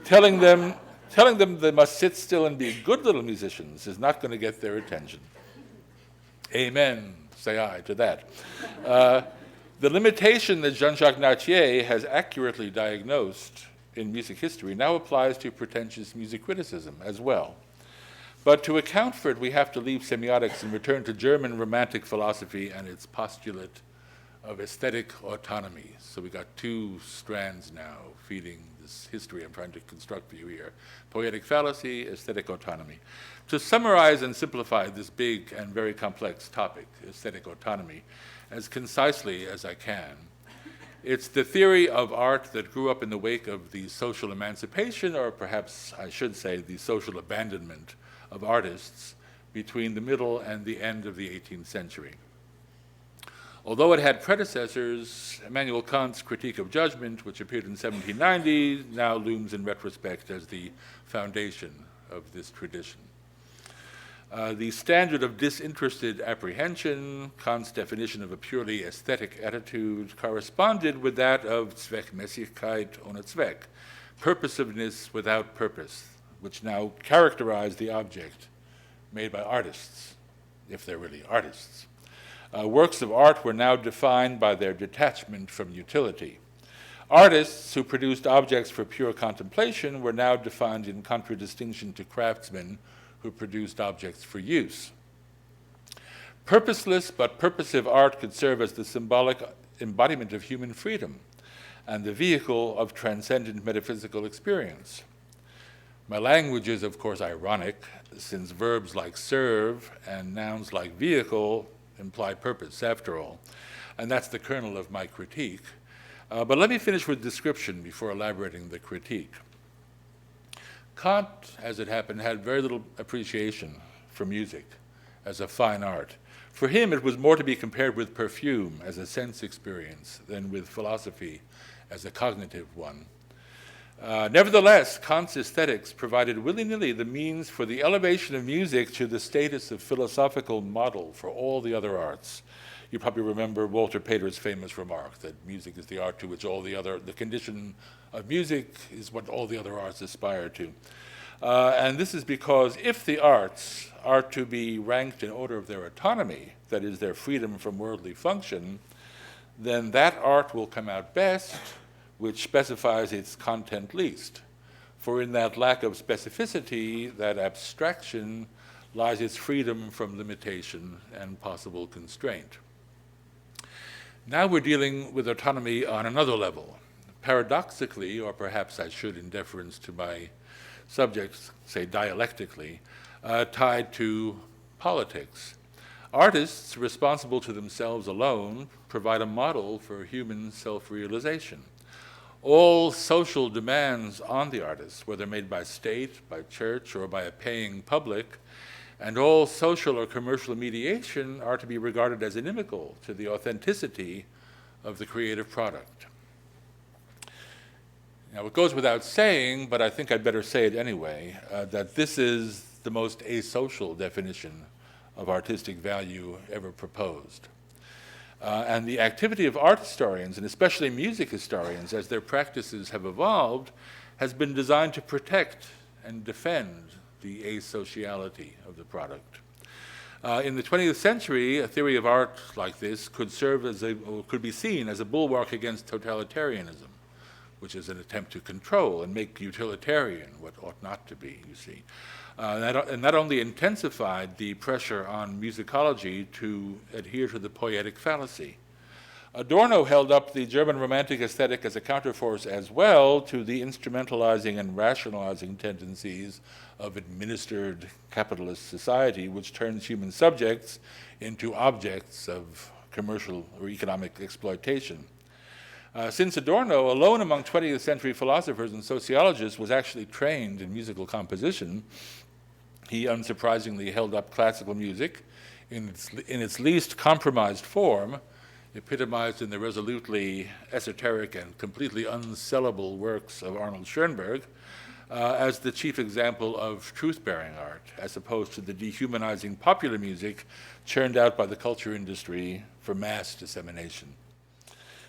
Telling them they must sit still and be good little musicians is not going to get their attention. Amen, say I to that. The limitation that Jean-Jacques Nartier has accurately diagnosed in music history now applies to pretentious music criticism as well. But to account for it, we have to leave semiotics and return to German Romantic philosophy and its postulate of aesthetic autonomy. So we got two strands now feeding this history I'm trying to construct for you here. Poetic fallacy, aesthetic autonomy. To summarize and simplify this big and very complex topic, aesthetic autonomy, as concisely as I can, it's the theory of art that grew up in the wake of the social emancipation, or perhaps I should say the social abandonment of artists between the middle and the end of the 18th century. Although it had predecessors, Immanuel Kant's Critique of Judgment, which appeared in 1790, now looms in retrospect as the foundation of this tradition. The standard of disinterested apprehension, Kant's definition of a purely aesthetic attitude, corresponded with that of Zweckmäßigkeit ohne Zweck, purposiveness without purpose, which now characterize the object made by artists, if they're really artists. Works of art were now defined by their detachment from utility. Artists who produced objects for pure contemplation were now defined in contradistinction to craftsmen who produced objects for use. Purposeless but purposive art could serve as the symbolic embodiment of human freedom and the vehicle of transcendent metaphysical experience. My language is, of course, ironic, since verbs like serve and nouns like vehicle imply purpose, after all, and that's the kernel of my critique. But let me finish with description before elaborating the critique. Kant, as it happened, had very little appreciation for music as a fine art. For him, it was more to be compared with perfume as a sense experience than with philosophy as a cognitive one. Nevertheless, Kant's aesthetics provided willy-nilly the means for the elevation of music to the status of philosophical model for all the other arts. You probably remember Walter Pater's famous remark that music is the art to which the condition of music is what all the other arts aspire to. And this is because if the arts are to be ranked in order of their autonomy, that is, their freedom from worldly function, then that art will come out best which specifies its content least. For in that lack of specificity, that abstraction, lies its freedom from limitation and possible constraint. Now we're dealing with autonomy on another level. Paradoxically, or perhaps I should in deference to my subjects, say dialectically, tied to politics. Artists responsible to themselves alone provide a model for human self-realization. All social demands on the artist, whether made by state, by church, or by a paying public, and all social or commercial mediation are to be regarded as inimical to the authenticity of the creative product. Now, it goes without saying, but I think I'd better say it anyway, that this is the most asocial definition of artistic value ever proposed. And the activity of art historians, and especially music historians, as their practices have evolved, has been designed to protect and defend the asociality of the product. In the 20th century, a theory of art like this could be seen as a bulwark against totalitarianism, which is an attempt to control and make utilitarian what ought not to be, you see. And that only intensified the pressure on musicology to adhere to the poetic fallacy. Adorno held up the German Romantic aesthetic as a counterforce as well to the instrumentalizing and rationalizing tendencies of administered capitalist society, which turns human subjects into objects of commercial or economic exploitation. Since Adorno, alone among 20th century philosophers and sociologists, was actually trained in musical composition, he unsurprisingly held up classical music in its least compromised form, epitomized in the resolutely esoteric and completely unsellable works of Arnold Schoenberg, as the chief example of truth-bearing art, as opposed to the dehumanizing popular music churned out by the culture industry for mass dissemination.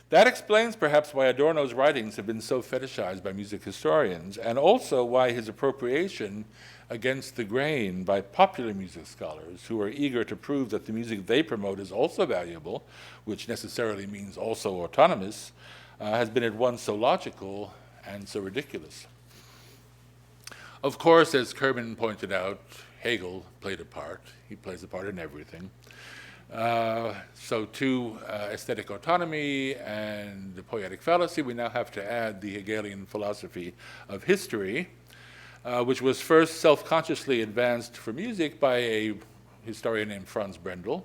That explains perhaps why Adorno's writings have been so fetishized by music historians, and also why his appropriation against the grain by popular music scholars who are eager to prove that the music they promote is also valuable, which necessarily means also autonomous, has been at once so logical and so ridiculous. Of course, as Kerman pointed out, Hegel played a part. He plays a part in everything. So to aesthetic autonomy and the poetic fallacy, we now have to add the Hegelian philosophy of history, which was first self-consciously advanced for music by a historian named Franz Brendel,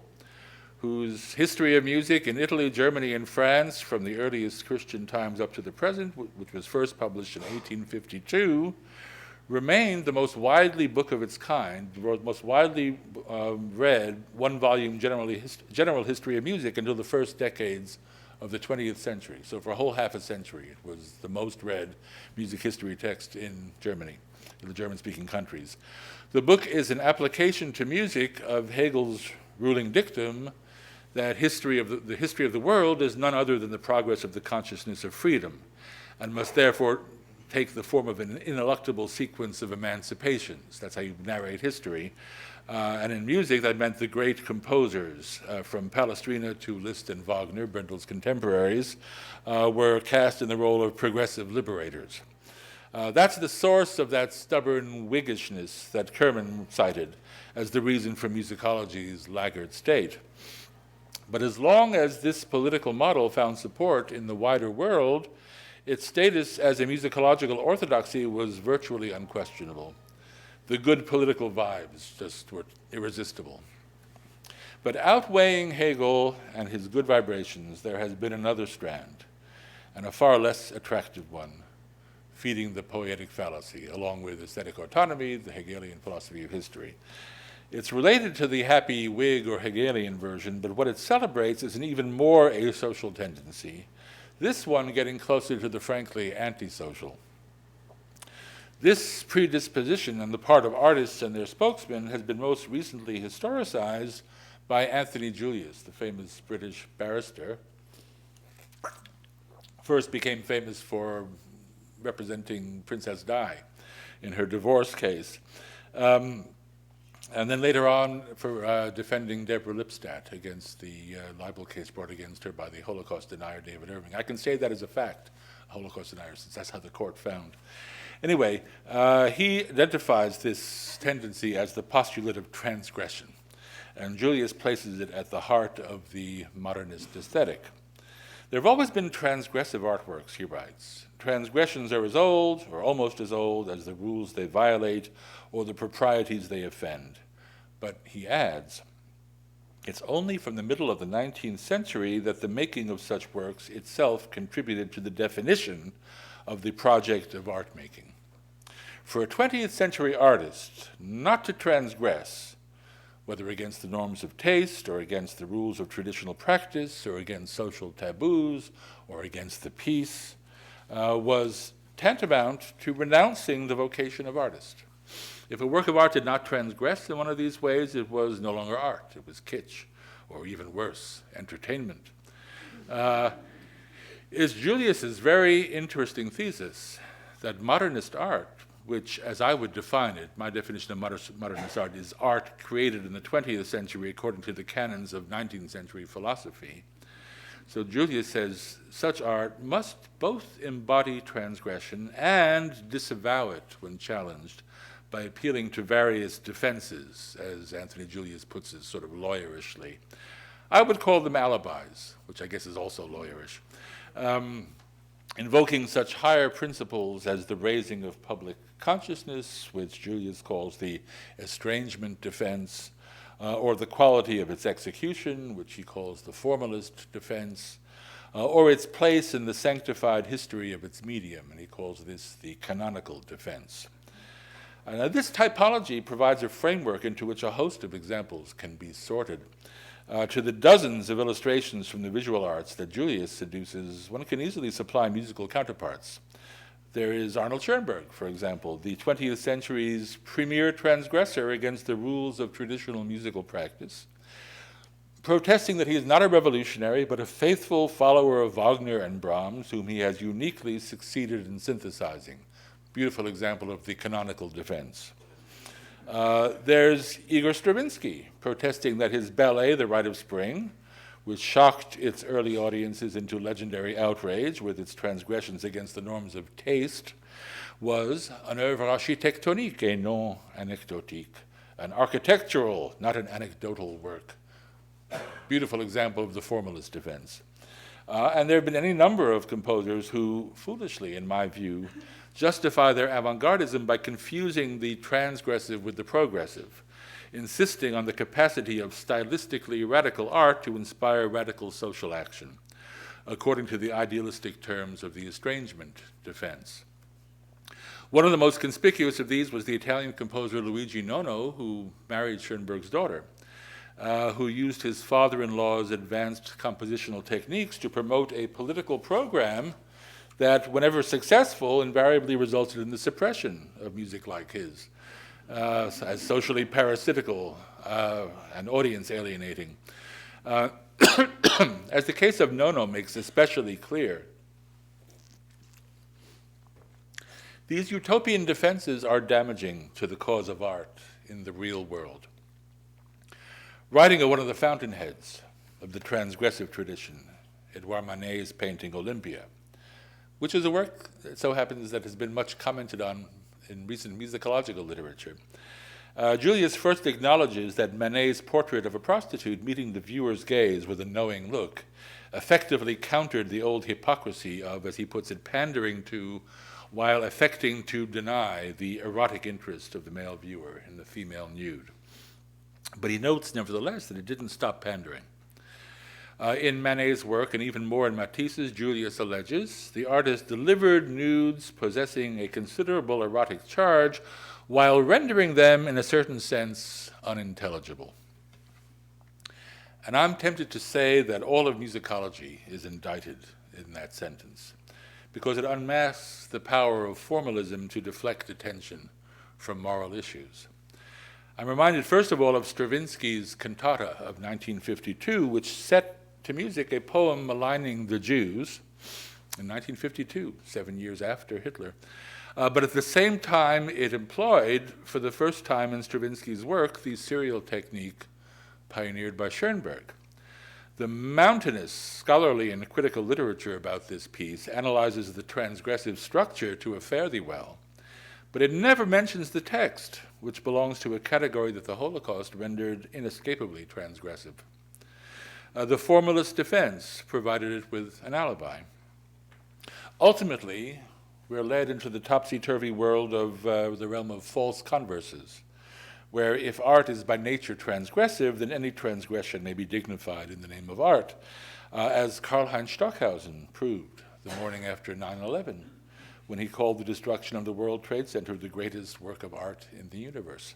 whose history of music in Italy, Germany, and France from the earliest Christian times up to the present, which was first published in 1852, remained the most widely book of its kind, the most widely read one-volume general history of music until the first decades of the 20th century. So for a whole half a century, it was the most read music history text in Germany, in the German-speaking countries. The book is an application to music of Hegel's ruling dictum that the history of the world is none other than the progress of the consciousness of freedom, and must therefore take the form of an ineluctable sequence of emancipations. That's how you narrate history. And in music, that meant the great composers, from Palestrina to Liszt and Wagner, Brendel's contemporaries, were cast in the role of progressive liberators. That's the source of that stubborn Whiggishness that Kerman cited as the reason for musicology's laggard state. But as long as this political model found support in the wider world, its status as a musicological orthodoxy was virtually unquestionable. The good political vibes just were irresistible. But outweighing Hegel and his good vibrations, there has been another strand, and a far less attractive one, feeding the poetic fallacy, along with aesthetic autonomy, the Hegelian philosophy of history. It's related to the happy Whig or Hegelian version, but what it celebrates is an even more asocial tendency, this one getting closer to the frankly antisocial. This predisposition on the part of artists and their spokesmen has been most recently historicized by Anthony Julius, the famous British barrister. First became famous for representing Princess Di in her divorce case. And then later on for defending Deborah Lipstadt against the libel case brought against her by the Holocaust denier David Irving. I can say that as a fact, Holocaust denier, since that's how the court found. Anyway, he identifies this tendency as the postulate of transgression, and Julius places it at the heart of the modernist aesthetic. There have always been transgressive artworks, he writes. Transgressions are as old, or almost as old, as the rules they violate or the proprieties they offend. But he adds, it's only from the middle of the 19th century that the making of such works itself contributed to the definition of the project of art making. For a 20th century artist, not to transgress, whether against the norms of taste or against the rules of traditional practice or against social taboos or against the peace, was tantamount to renouncing the vocation of artist. If a work of art did not transgress in one of these ways, it was no longer art. It was kitsch, or even worse, entertainment. Is Julius's very interesting thesis that modernist art, which, as I would define it, my definition of modernist art is art created in the 20th century according to the canons of 19th century philosophy. So Julius says such art must both embody transgression and disavow it when challenged by appealing to various defenses, as Anthony Julius puts it sort of lawyerishly. I would call them alibis, which I guess is also lawyerish. Invoking such higher principles as the raising of public consciousness, which Julius calls the estrangement defense, or the quality of its execution, which he calls the formalist defense, or its place in the sanctified history of its medium, and he calls this the canonical defense. Now, this typology provides a framework into which a host of examples can be sorted. To the dozens of illustrations from the visual arts that Julius seduces, one can easily supply musical counterparts. There is Arnold Schoenberg, for example, the 20th century's premier transgressor against the rules of traditional musical practice, protesting that he is not a revolutionary, but a faithful follower of Wagner and Brahms, whom he has uniquely succeeded in synthesizing. Beautiful example of the canonical defense. There's Igor Stravinsky, protesting that his ballet, The Rite of Spring, which shocked its early audiences into legendary outrage with its transgressions against the norms of taste, was an œuvre architectonique et non anecdotique, an architectural, not an anecdotal work. Beautiful example of the formalist defense. And there have been any number of composers who, foolishly, in my view, justify their avant-gardism by confusing the transgressive with the progressive, insisting on the capacity of stylistically radical art to inspire radical social action, according to the idealistic terms of the estrangement defense. One of the most conspicuous of these was the Italian composer Luigi Nono, who married Schoenberg's daughter, who used his father-in-law's advanced compositional techniques to promote a political program that, whenever successful, invariably resulted in the suppression of music like his, as socially parasitical and audience alienating. As the case of Nono makes especially clear, these utopian defenses are damaging to the cause of art in the real world. Writing of one of the fountainheads of the transgressive tradition, Edouard Manet's painting Olympia, which is a work, it so happens, that has been much commented on in recent musicological literature. Julius first acknowledges that Manet's portrait of a prostitute meeting the viewer's gaze with a knowing look effectively countered the old hypocrisy of, as he puts it, pandering to, while affecting to deny, the erotic interest of the male viewer in the female nude. But he notes, nevertheless, that it didn't stop pandering. In Manet's work, and even more in Matisse's, Julius alleges, the artist delivered nudes possessing a considerable erotic charge while rendering them, in a certain sense, unintelligible. And I'm tempted to say that all of musicology is indicted in that sentence, because it unmasks the power of formalism to deflect attention from moral issues. I'm reminded, first of all, of Stravinsky's cantata of 1952, which set to music a poem maligning the Jews in 1952, 7 years after Hitler. But at the same time, it employed, for the first time in Stravinsky's work, the serial technique pioneered by Schoenberg. The mountainous scholarly and critical literature about this piece analyzes the transgressive structure to a fare thee well, but it never mentions the text, which belongs to a category that the Holocaust rendered inescapably transgressive. The formalist defense provided it with an alibi. Ultimately, we're led into the topsy-turvy world of the realm of false converses, where if art is by nature transgressive, then any transgression may be dignified in the name of art, as Karl-Heinz Stockhausen proved the morning after 9/11, when he called the destruction of the World Trade Center the greatest work of art in the universe.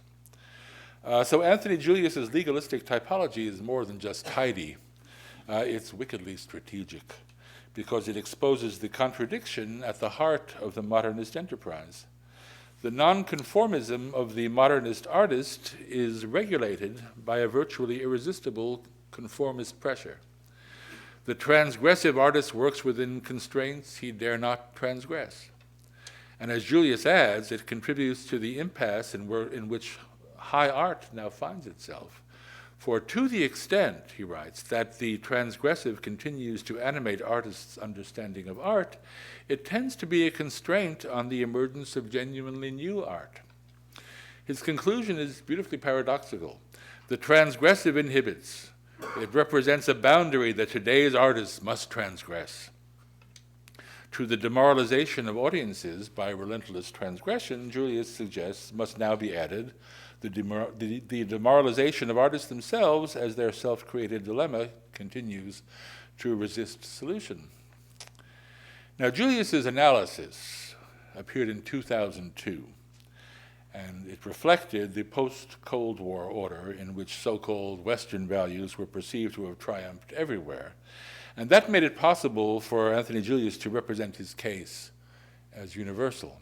So Anthony Julius's legalistic typology is more than just tidy. It's wickedly strategic, because it exposes the contradiction at the heart of the modernist enterprise. The nonconformism of the modernist artist is regulated by a virtually irresistible conformist pressure. The transgressive artist works within constraints he dare not transgress. And as Julius adds, it contributes to the impasse in which high art now finds itself. For to the extent, he writes, that the transgressive continues to animate artists' understanding of art, it tends to be a constraint on the emergence of genuinely new art. His conclusion is beautifully paradoxical. The transgressive inhibits. It represents a boundary that today's artists must transgress. To the demoralization of audiences by relentless transgression, Julius suggests, must now be added the demoralization of artists themselves as their self-created dilemma continues to resist solution. Now, Julius's analysis appeared in 2002, and it reflected the post-Cold War order in which so-called Western values were perceived to have triumphed everywhere. And that made it possible for Anthony Julius to represent his case as universal.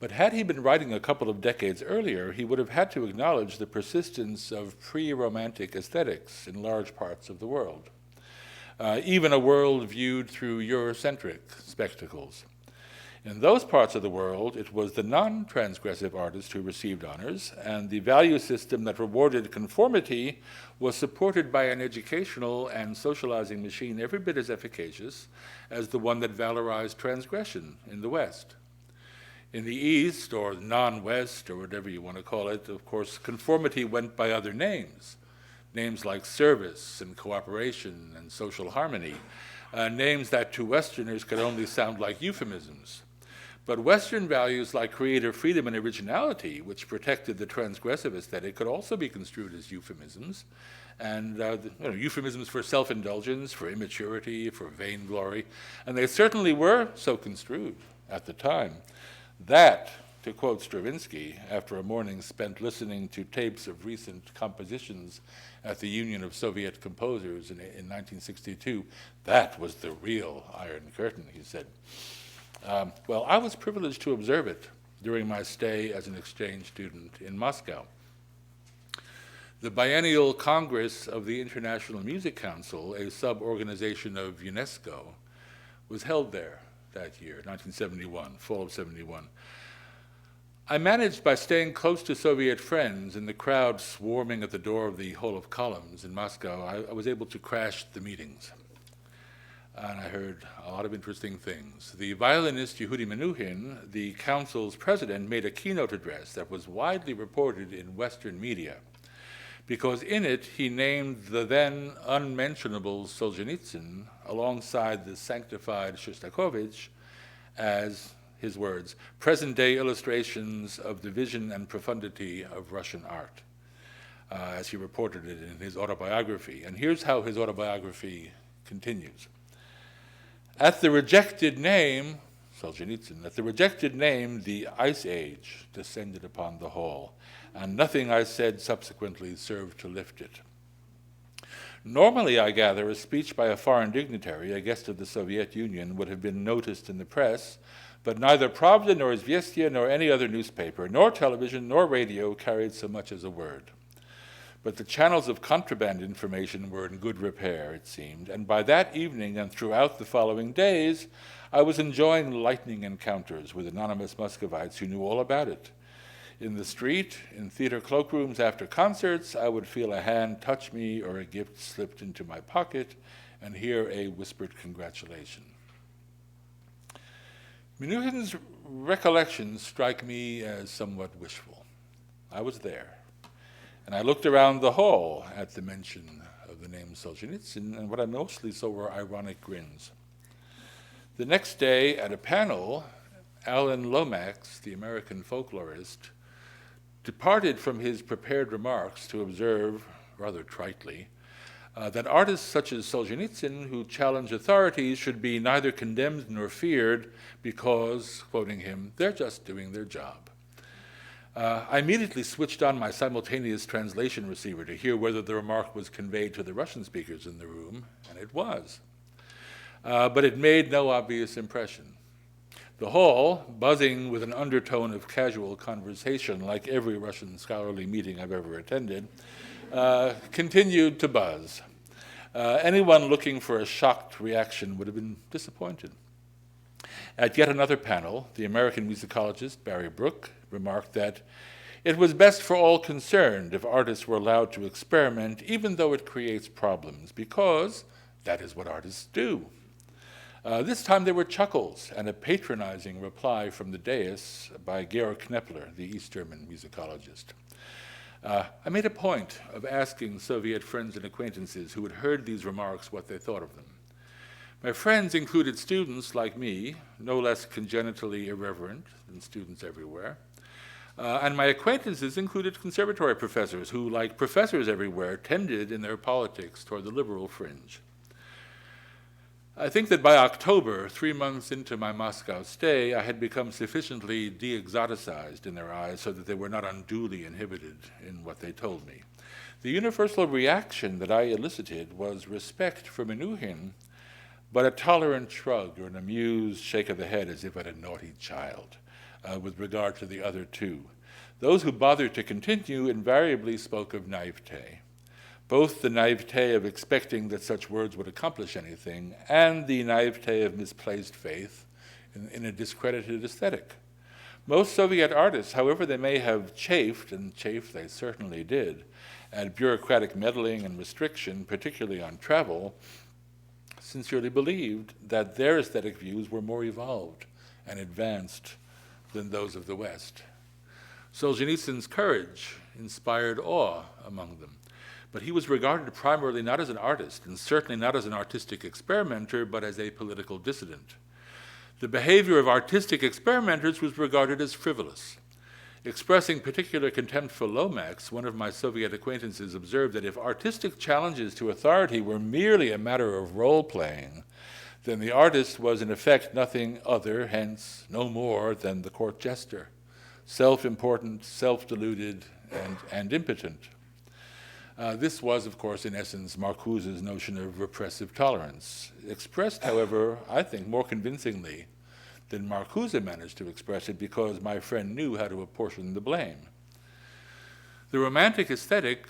But had he been writing a couple of decades earlier, he would have had to acknowledge the persistence of pre-Romantic aesthetics in large parts of the world, even a world viewed through Eurocentric spectacles. In those parts of the world, it was the non-transgressive artist who received honors, and the value system that rewarded conformity was supported by an educational and socializing machine every bit as efficacious as the one that valorized transgression in the West. In the East, or non-West, or whatever you want to call it, of course, conformity went by other names like service and cooperation and social harmony, names that to Westerners could only sound like euphemisms. But Western values like creative freedom and originality, which protected the transgressive aesthetic, could also be construed as euphemisms, and euphemisms for self-indulgence, for immaturity, for vainglory, and they certainly were so construed at the time. That, to quote Stravinsky, after a morning spent listening to tapes of recent compositions at the Union of Soviet Composers in 1962, that was the real Iron Curtain, he said. Well, I was privileged to observe it during my stay as an exchange student in Moscow. The Biennial Congress of the International Music Council, a sub-organization of UNESCO, was held there that year, 1971, fall of 71. I managed, by staying close to Soviet friends and the crowd swarming at the door of the Hall of Columns in Moscow, I was able to crash the meetings. And I heard a lot of interesting things. The violinist Yehudi Menuhin, the council's president, made a keynote address that was widely reported in Western media, because in it he named the then unmentionable Solzhenitsyn alongside the sanctified Shostakovich as, his words, present-day illustrations of the vision and profundity of Russian art, as he reported it in his autobiography. And here's how his autobiography continues. At the rejected name, Solzhenitsyn, at the rejected name, the Ice Age descended upon the hall, and nothing I said subsequently served to lift it. Normally, I gather, a speech by a foreign dignitary, a guest of the Soviet Union, would have been noticed in the press, but neither Pravda nor Izvestia nor any other newspaper, nor television nor radio carried so much as a word. But the channels of contraband information were in good repair, it seemed, and by that evening and throughout the following days, I was enjoying lightning encounters with anonymous Muscovites who knew all about it. In the street, in theater cloakrooms after concerts, I would feel a hand touch me or a gift slipped into my pocket and hear a whispered congratulation. Menuhin's recollections strike me as somewhat wishful. I was there. And I looked around the hall at the mention of the name Solzhenitsyn, and what I mostly saw were ironic grins. The next day, at a panel, Alan Lomax, the American folklorist, departed from his prepared remarks to observe, rather tritely, that artists such as Solzhenitsyn, who challenge authorities, should be neither condemned nor feared because, quoting him, they're just doing their job. I immediately switched on my simultaneous translation receiver to hear whether the remark was conveyed to the Russian speakers in the room, and it was. But it made no obvious impression. The hall, buzzing with an undertone of casual conversation, like every Russian scholarly meeting I've ever attended, continued to buzz. Anyone looking for a shocked reaction would have been disappointed. At yet another panel, the American musicologist Barry Brook remarked that it was best for all concerned if artists were allowed to experiment, even though it creates problems, because that is what artists do. This time there were chuckles and a patronizing reply from the dais by Georg Knepler, the East German musicologist. I made a point of asking Soviet friends and acquaintances who had heard these remarks what they thought of them. My friends included students like me, no less congenitally irreverent than students everywhere, and my acquaintances included conservatory professors who, like professors everywhere, tended in their politics toward the liberal fringe. I think that by October, 3 months into my Moscow stay, I had become sufficiently de-exoticized in their eyes so that they were not unduly inhibited in what they told me. The universal reaction that I elicited was respect for Menuhin, but a tolerant shrug or an amused shake of the head as if at a naughty child with regard to the other two. Those who bothered to continue invariably spoke of naivete. Both the naivete of expecting that such words would accomplish anything and the naivete of misplaced faith in a discredited aesthetic. Most Soviet artists, however they may have chafed, and chafed they certainly did, at bureaucratic meddling and restriction, particularly on travel, sincerely believed that their aesthetic views were more evolved and advanced than those of the West. Solzhenitsyn's courage inspired awe among them. But he was regarded primarily not as an artist, and certainly not as an artistic experimenter, but as a political dissident. The behavior of artistic experimenters was regarded as frivolous. Expressing particular contempt for Lomax, one of my Soviet acquaintances observed that if artistic challenges to authority were merely a matter of role-playing, then the artist was in effect nothing other, hence no more, than the court jester, self-important, self-deluded, and impotent. This was, of course, in essence, Marcuse's notion of repressive tolerance, expressed, however, I think, more convincingly than Marcuse managed to express it because my friend knew how to apportion the blame. The Romantic aesthetic,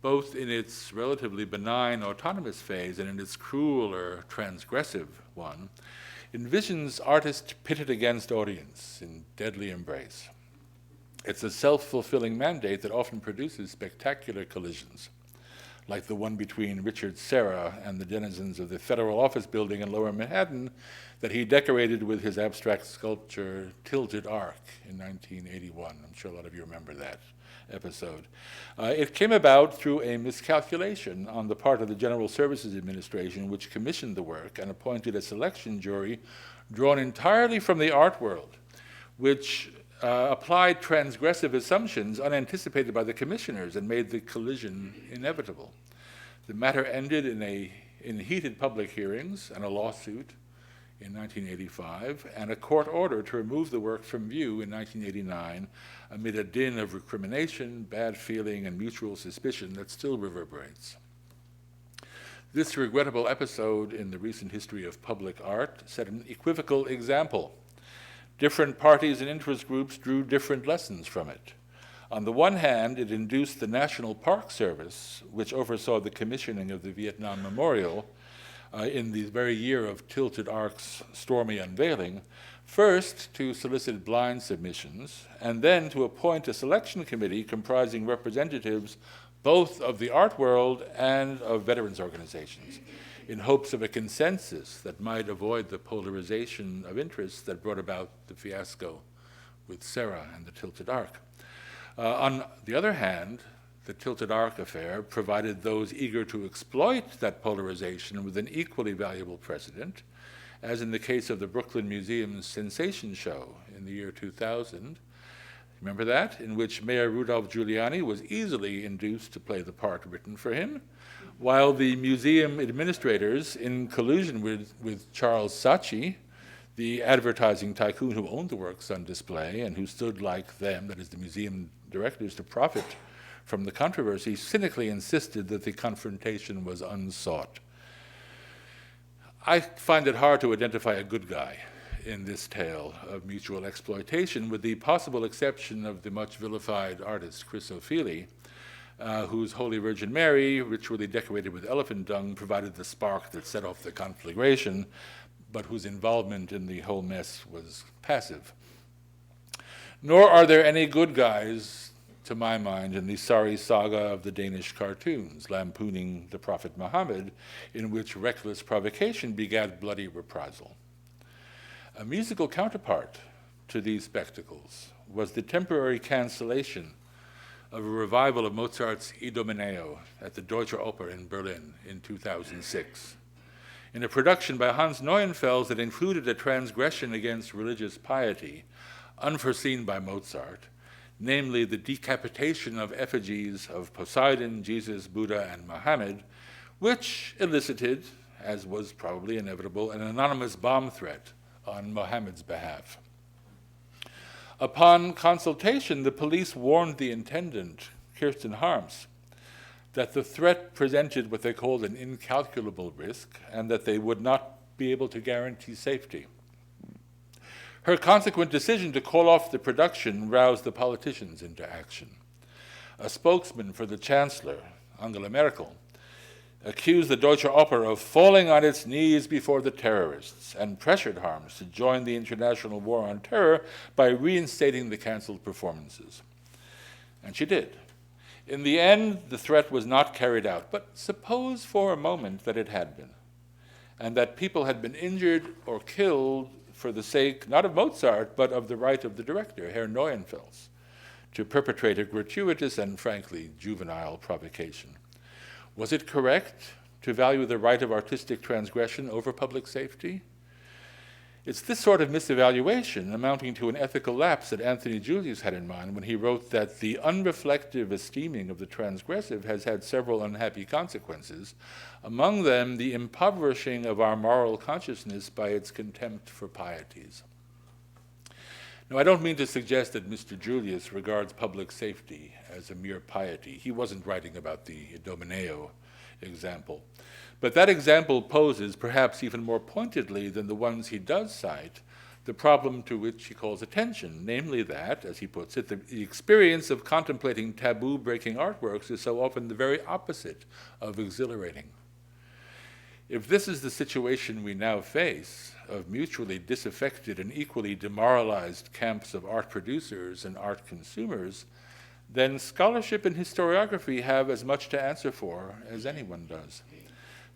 both in its relatively benign autonomous phase and in its cruel or transgressive one, envisions artist pitted against audience in deadly embrace. It's a self-fulfilling mandate that often produces spectacular collisions, like the one between Richard Serra and the denizens of the Federal Office Building in Lower Manhattan that he decorated with his abstract sculpture Tilted Arc in 1981. I'm sure a lot of you remember that episode. It came about through a miscalculation on the part of the General Services Administration, which commissioned the work and appointed a selection jury drawn entirely from the art world, which applied transgressive assumptions unanticipated by the commissioners and made the collision inevitable. The matter ended in heated public hearings and a lawsuit in 1985 and a court order to remove the work from view in 1989 amid a din of recrimination, bad feeling, and mutual suspicion that still reverberates. This regrettable episode in the recent history of public art set an equivocal example. Different parties and interest groups drew different lessons from it. On the one hand, it induced the National Park Service, which oversaw the commissioning of the Vietnam Memorial in the very year of Tilted Arc's stormy unveiling, first to solicit blind submissions, and then to appoint a selection committee comprising representatives both of the art world and of veterans organizations, in hopes of a consensus that might avoid the polarization of interests that brought about the fiasco with Serra and the Tilted Arc. On the other hand, the Tilted Arc affair provided those eager to exploit that polarization with an equally valuable precedent, as in the case of the Brooklyn Museum's Sensation Show in the year 2000. Remember that? In which Mayor Rudolph Giuliani was easily induced to play the part written for him, while the museum administrators, in collusion with Charles Saatchi, the advertising tycoon who owned the works on display and who stood like them, that is the museum directors, to profit from the controversy, cynically insisted that the confrontation was unsought. I find it hard to identify a good guy in this tale of mutual exploitation, with the possible exception of the much vilified artist Chris O'Feely, whose Holy Virgin Mary, ritually decorated with elephant dung, provided the spark that set off the conflagration, but whose involvement in the whole mess was passive. Nor are there any good guys, to my mind, in the sorry saga of the Danish cartoons, lampooning the Prophet Muhammad, in which reckless provocation begat bloody reprisal. A musical counterpart to these spectacles was the temporary cancellation of a revival of Mozart's Idomeneo at the Deutsche Oper in Berlin in 2006. In a production by Hans Neuenfels that included a transgression against religious piety, unforeseen by Mozart, namely the decapitation of effigies of Poseidon, Jesus, Buddha, and Muhammad, which elicited, as was probably inevitable, an anonymous bomb threat on Mohammed's behalf. Upon consultation, the police warned the intendant, Kirsten Harms, that the threat presented what they called an incalculable risk and that they would not be able to guarantee safety. Her consequent decision to call off the production roused the politicians into action. A spokesman for the Chancellor, Angela Merkel, accused the Deutsche Oper of falling on its knees before the terrorists and pressured Harms to join the international war on terror by reinstating the canceled performances. And she did. In the end, the threat was not carried out, but suppose for a moment that it had been, and that people had been injured or killed for the sake, not of Mozart, but of the right of the director, Herr Neuenfels, to perpetrate a gratuitous and, frankly, juvenile provocation. Was it correct to value the right of artistic transgression over public safety? It's this sort of misevaluation, amounting to an ethical lapse, that Anthony Julius had in mind when he wrote that the unreflective esteeming of the transgressive has had several unhappy consequences, among them the impoverishing of our moral consciousness by its contempt for pieties. Now, I don't mean to suggest that Mr. Julius regards public safety as a mere piety. He wasn't writing about the Domineo example. But that example poses, perhaps even more pointedly than the ones he does cite, the problem to which he calls attention, namely that, as he puts it, the experience of contemplating taboo-breaking artworks is so often the very opposite of exhilarating. If this is the situation we now face, of mutually disaffected and equally demoralized camps of art producers and art consumers, then scholarship and historiography have as much to answer for as anyone does.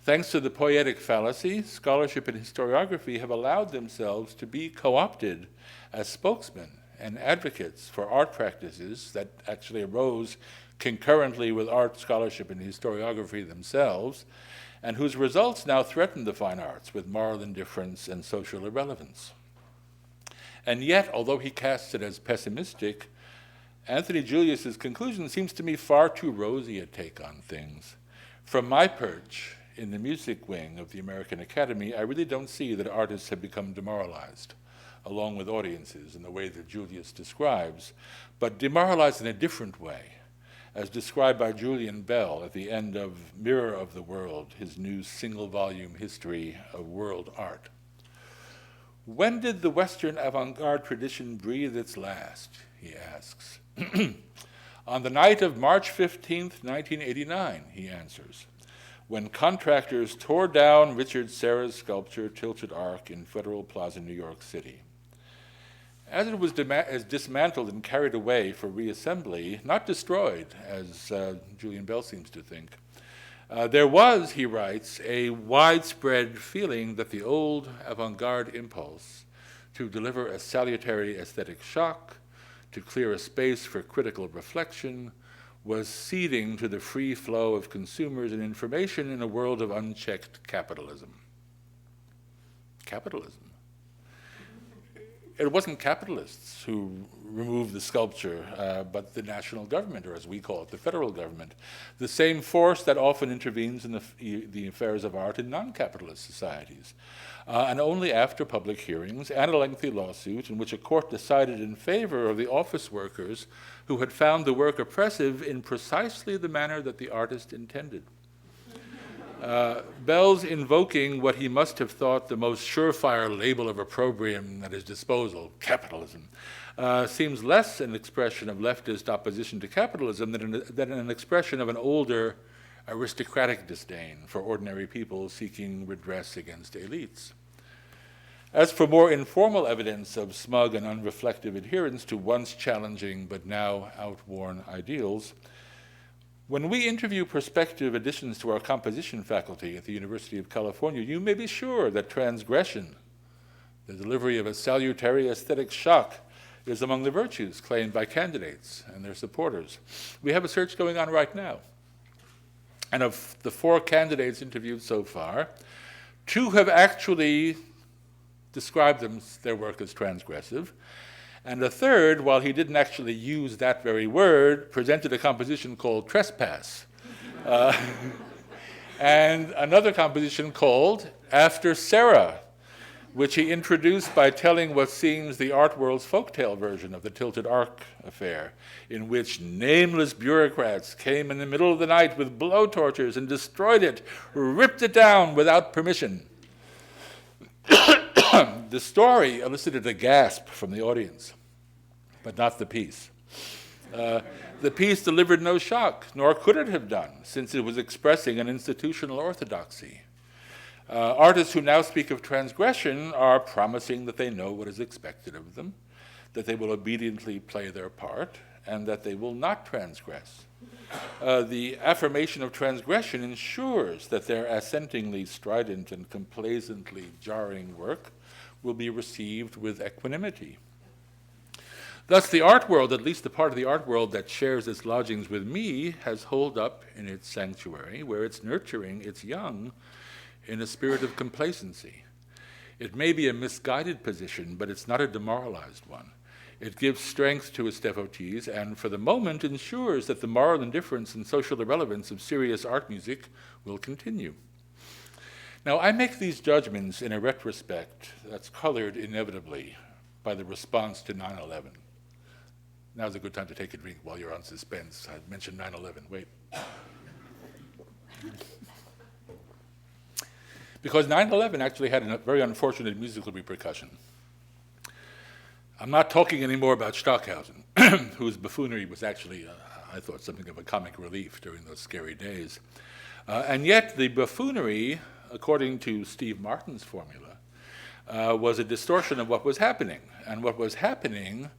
Thanks to the poetic fallacy, scholarship and historiography have allowed themselves to be co-opted as spokesmen and advocates for art practices that actually arose concurrently with art scholarship and historiography themselves, and whose results now threaten the fine arts with moral indifference and social irrelevance. And yet, although he casts it as pessimistic, Anthony Julius's conclusion seems to me far too rosy a take on things. From my perch in the music wing of the American Academy, I really don't see that artists have become demoralized, along with audiences in the way that Julius describes, but demoralized in a different way, as described by Julian Bell at the end of Mirror of the World, his new single-volume history of world art. When did the Western avant-garde tradition breathe its last, he asks. On the night of March 15th, 1989, he answers, when contractors tore down Richard Serra's sculpture Tilted Arc in Federal Plaza, New York City. As it was dismantled and carried away for reassembly, not destroyed, as Julian Bell seems to think, there was, he writes, a widespread feeling that the old avant-garde impulse to deliver a salutary aesthetic shock, to clear a space for critical reflection, was ceding to the free flow of consumers and information in a world of unchecked capitalism. Capitalism. It wasn't capitalists who removed the sculpture, but the national government, or as we call it, the federal government, the same force that often intervenes in the affairs of art in non-capitalist societies. And only after public hearings and a lengthy lawsuit in which a court decided in favor of the office workers who had found the work oppressive in precisely the manner that the artist intended. Bell's invoking what he must have thought the most surefire label of opprobrium at his disposal, capitalism, seems less an expression of leftist opposition to capitalism than an expression of an older aristocratic disdain for ordinary people seeking redress against elites. As for more informal evidence of smug and unreflective adherence to once challenging but now outworn ideals, when we interview prospective additions to our composition faculty at the University of California, you may be sure that transgression, the delivery of a salutary aesthetic shock, is among the virtues claimed by candidates and their supporters. We have a search going on right now. And of the 4 candidates interviewed so far, 2 have actually described their work as transgressive, and a third, while he didn't actually use that very word, presented a composition called Trespass. and another composition called After Sarah, which he introduced by telling what seems the art world's folktale version of the Tilted Ark affair, in which nameless bureaucrats came in the middle of the night with blowtorches and destroyed it, ripped it down without permission. The story elicited a gasp from the audience, but not the piece. The piece delivered no shock, nor could it have done, since it was expressing an institutional orthodoxy. Artists who now speak of transgression are promising that they know what is expected of them, that they will obediently play their part, and that they will not transgress. The affirmation of transgression ensures that their assentingly strident and complacently jarring work will be received with equanimity. Thus, the art world, at least the part of the art world that shares its lodgings with me, has holed up in its sanctuary, where it's nurturing its young in a spirit of complacency. It may be a misguided position, but it's not a demoralized one. It gives strength to its devotees and, for the moment, ensures that the moral indifference and social irrelevance of serious art music will continue. Now, I make these judgments in a retrospect that's colored inevitably by the response to 9/11. Now's a good time to take a drink while you're on suspense. I mentioned 9/11. Wait. Because 9/11 actually had a very unfortunate musical repercussion. I'm not talking anymore about Stockhausen, whose buffoonery was actually, I thought, something of a comic relief during those scary days. And yet the buffoonery, according to Steve Martin's formula, was a distortion of what was happening. And what was happening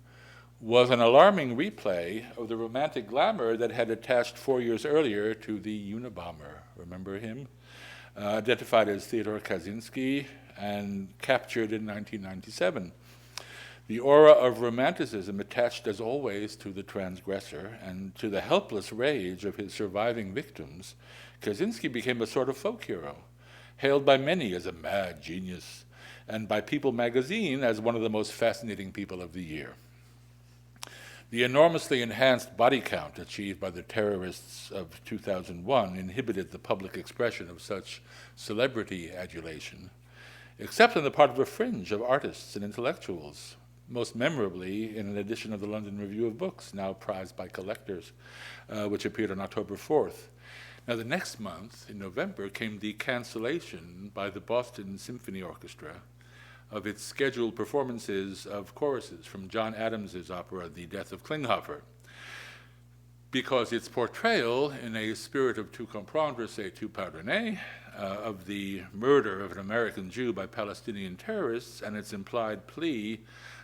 was an alarming replay of the romantic glamour that had attached 4 years earlier to the Unabomber. Remember him? Identified as Theodore Kaczynski and captured in 1997. The aura of romanticism attached, as always, to the transgressor and to the helpless rage of his surviving victims, Kaczynski became a sort of folk hero, hailed by many as a mad genius, and by People magazine as one of the most fascinating people of the year. The enormously enhanced body count achieved by the terrorists of 2001 inhibited the public expression of such celebrity adulation, except on the part of a fringe of artists and intellectuals, most memorably in an edition of the London Review of Books, now prized by collectors, which appeared on October 4th. Now, the next month, in November, came the cancellation by the Boston Symphony Orchestra of its scheduled performances of choruses from John Adams's opera, The Death of Klinghoffer, because its portrayal, in a spirit of tout comprendre, c'est tout pardonner, of the murder of an American Jew by Palestinian terrorists and its implied plea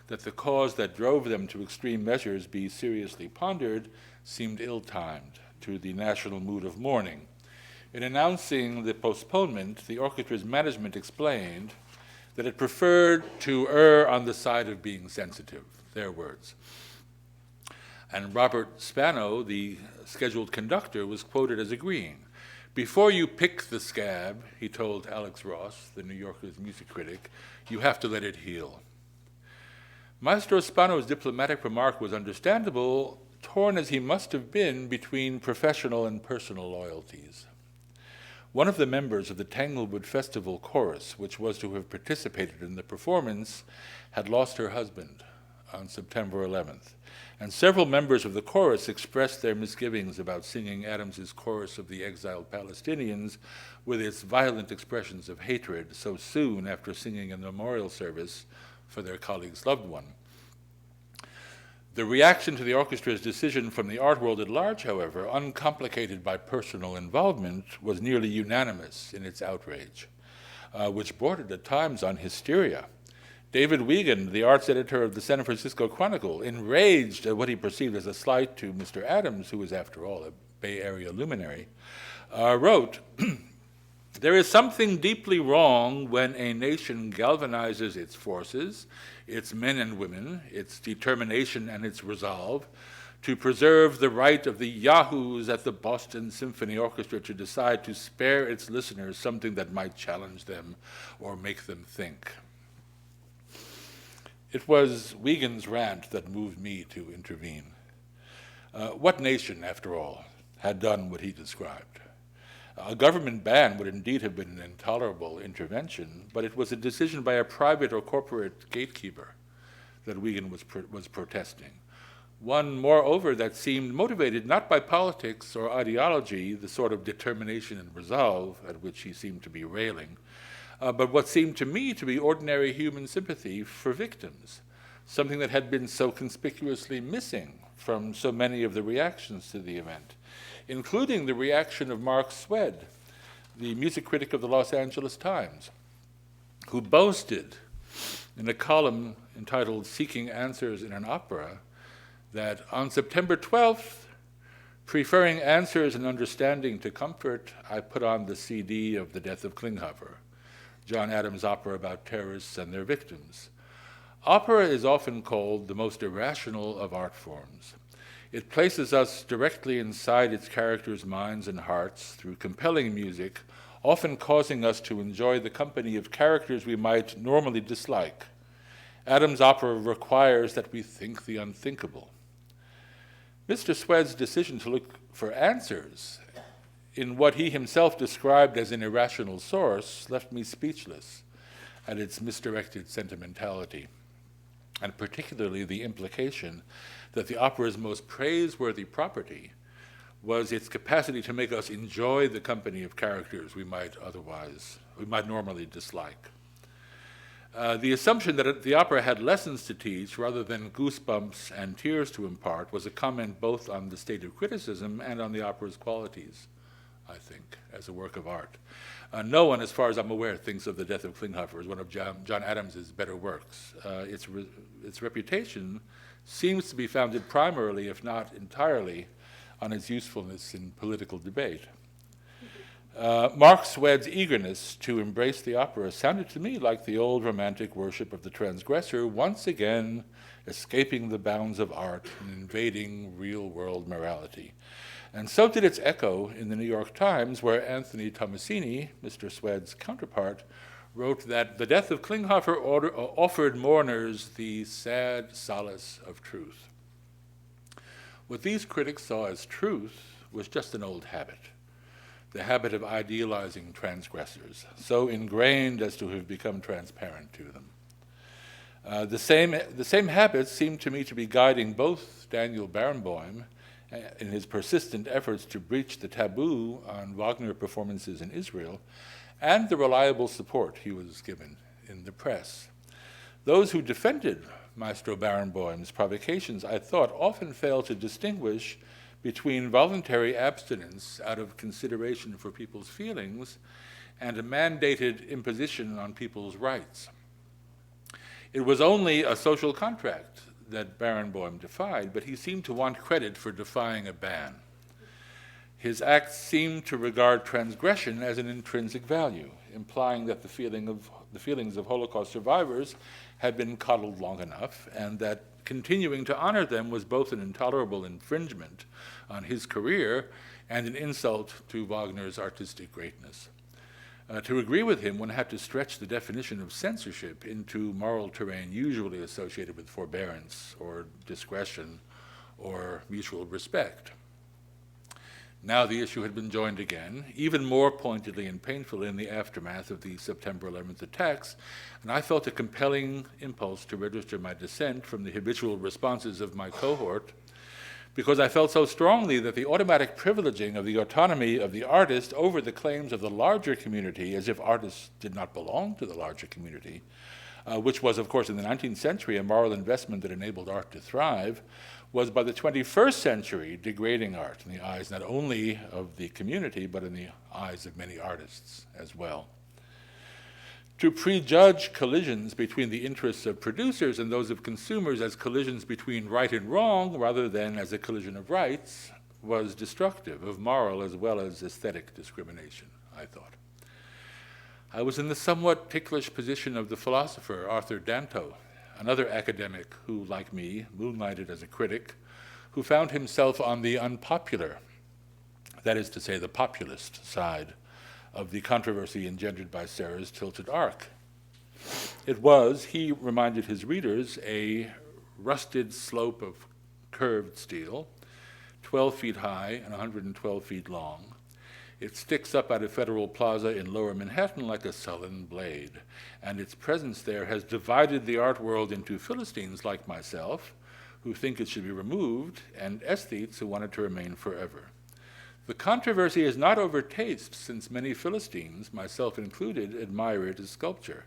that the cause that drove them to extreme measures be seriously pondered, seemed ill-timed to the national mood of mourning. In announcing the postponement, the orchestra's management explained that it preferred to err on the side of being sensitive, their words. And Robert Spano, the scheduled conductor, was quoted as agreeing. "Before you pick the scab," he told Alex Ross, the New Yorker's music critic, "you have to let it heal." Maestro Spano's diplomatic remark was understandable, torn as he must have been between professional and personal loyalties. One of the members of the Tanglewood Festival Chorus, which was to have participated in the performance, had lost her husband on September 11th, and several members of the chorus expressed their misgivings about singing Adams's chorus of the exiled Palestinians with its violent expressions of hatred so soon after singing a memorial service for their colleague's loved one. The reaction to the orchestra's decision from the art world at large, however, uncomplicated by personal involvement, was nearly unanimous in its outrage, which bordered at times on hysteria. David Wiegand, the arts editor of the San Francisco Chronicle, enraged at what he perceived as a slight to Mr. Adams, who was, after all, a Bay Area luminary, wrote, "There is something deeply wrong when a nation galvanizes its forces, its men and women, its determination and its resolve, to preserve the right of the yahoos at the Boston Symphony Orchestra to decide to spare its listeners something that might challenge them or make them think." It was Wiegand's rant that moved me to intervene. What nation, after all, had done what he described? A government ban would indeed have been an intolerable intervention, but it was a decision by a private or corporate gatekeeper that Wigan was protesting. One, moreover, that seemed motivated not by politics or ideology, the sort of determination and resolve at which he seemed to be railing, but what seemed to me to be ordinary human sympathy for victims, something that had been so conspicuously missing from so many of the reactions to the event, including the reaction of Mark Swed, the music critic of the Los Angeles Times, who boasted in a column entitled "Seeking Answers in an Opera" that on September 12th, preferring answers and understanding to comfort, I put on the CD of The Death of Klinghoffer, John Adams' opera about terrorists and their victims. Opera is often called the most irrational of art forms. It places us directly inside its characters' minds and hearts through compelling music, often causing us to enjoy the company of characters we might normally dislike. Adams' opera requires that we think the unthinkable. Mr. Swed's decision to look for answers in what he himself described as an irrational source left me speechless at its misdirected sentimentality, and particularly the implication that the opera's most praiseworthy property was its capacity to make us enjoy the company of characters we might normally dislike. The assumption that the opera had lessons to teach rather than goosebumps and tears to impart was a comment both on the state of criticism and on the opera's qualities, I think, as a work of art. No one, as far as I'm aware, thinks of The Death of Klinghoffer as one of John Adams's better works. Its reputation seems to be founded primarily, if not entirely, on its usefulness in political debate. Mark Swed's eagerness to embrace the opera sounded to me like the old romantic worship of the transgressor, once again escaping the bounds of art and invading real-world morality. And so did its echo in the New York Times, where Anthony Tomasini, Mr. Swed's counterpart, wrote that The Death of Klinghoffer offered mourners the sad solace of truth. What these critics saw as truth was just an old habit, the habit of idealizing transgressors, so ingrained as to have become transparent to them. The same habits seem to me to be guiding both Daniel Barenboim in his persistent efforts to breach the taboo on Wagner performances in Israel, and the reliable support he was given in the press. Those who defended Maestro Barenboim's provocations, I thought, often failed to distinguish between voluntary abstinence out of consideration for people's feelings and a mandated imposition on people's rights. It was only a social contract that Barenboim defied, but he seemed to want credit for defying a ban. His acts seemed to regard transgression as an intrinsic value, implying that the feelings of Holocaust survivors had been coddled long enough, and that continuing to honor them was both an intolerable infringement on his career and an insult to Wagner's artistic greatness. To agree with him, one had to stretch the definition of censorship into moral terrain usually associated with forbearance or discretion or mutual respect. Now the issue had been joined again, even more pointedly and painfully in the aftermath of the September 11th attacks, and I felt a compelling impulse to register my dissent from the habitual responses of my cohort, because I felt so strongly that the automatic privileging of the autonomy of the artist over the claims of the larger community, as if artists did not belong to the larger community, which was, of course, in the 19th century a moral investment that enabled art to thrive, was by the 21st century degrading art in the eyes not only of the community, but in the eyes of many artists as well. To prejudge collisions between the interests of producers and those of consumers as collisions between right and wrong, rather than as a collision of rights, was destructive of moral as well as aesthetic discrimination, I thought. I was in the somewhat ticklish position of the philosopher Arthur Danto, another academic who, like me, moonlighted as a critic, who found himself on the unpopular, that is to say, the populist side of the controversy engendered by Serre's tilted arc. It was, he reminded his readers, a rusted slope of curved steel, 12 feet high and 112 feet long. It sticks up out of Federal Plaza in Lower Manhattan like a sullen blade, and its presence there has divided the art world into Philistines like myself, who think it should be removed, and aesthetes who want it to remain forever. The controversy is not over taste, since many Philistines, myself included, admire it as sculpture,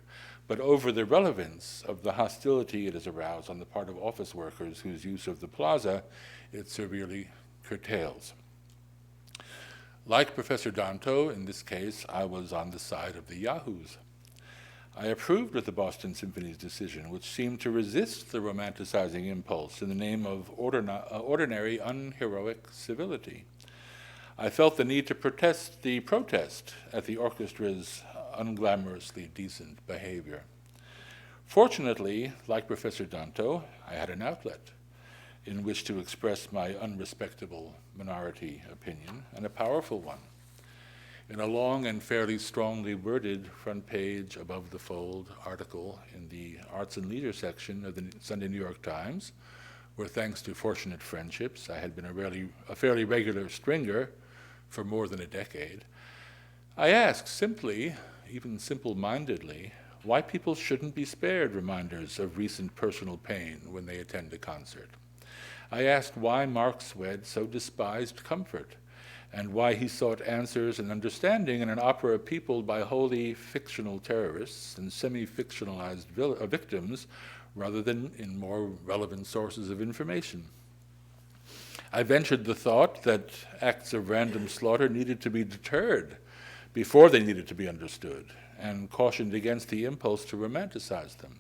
but over the relevance of the hostility it has aroused on the part of office workers whose use of the plaza it severely curtails. Like Professor Danto, in this case, I was on the side of the yahoos. I approved of the Boston Symphony's decision, which seemed to resist the romanticizing impulse in the name of ordinary, unheroic civility. I felt the need to protest at the orchestra's unglamorously decent behavior. Fortunately, like Professor Danto, I had an outlet in which to express my unrespectable minority opinion, and a powerful one. In a long and fairly strongly worded front page above the fold article in the Arts and Leisure section of the Sunday New York Times, where thanks to fortunate friendships, I had been a fairly regular stringer for more than a decade, I asked simply, even simple-mindedly, why people shouldn't be spared reminders of recent personal pain when they attend a concert. I asked why Mark Swed so despised comfort, and why he sought answers and understanding in an opera peopled by wholly fictional terrorists and semi-fictionalized victims, rather than in more relevant sources of information. I ventured the thought that acts of random slaughter needed to be deterred before they needed to be understood, and cautioned against the impulse to romanticize them.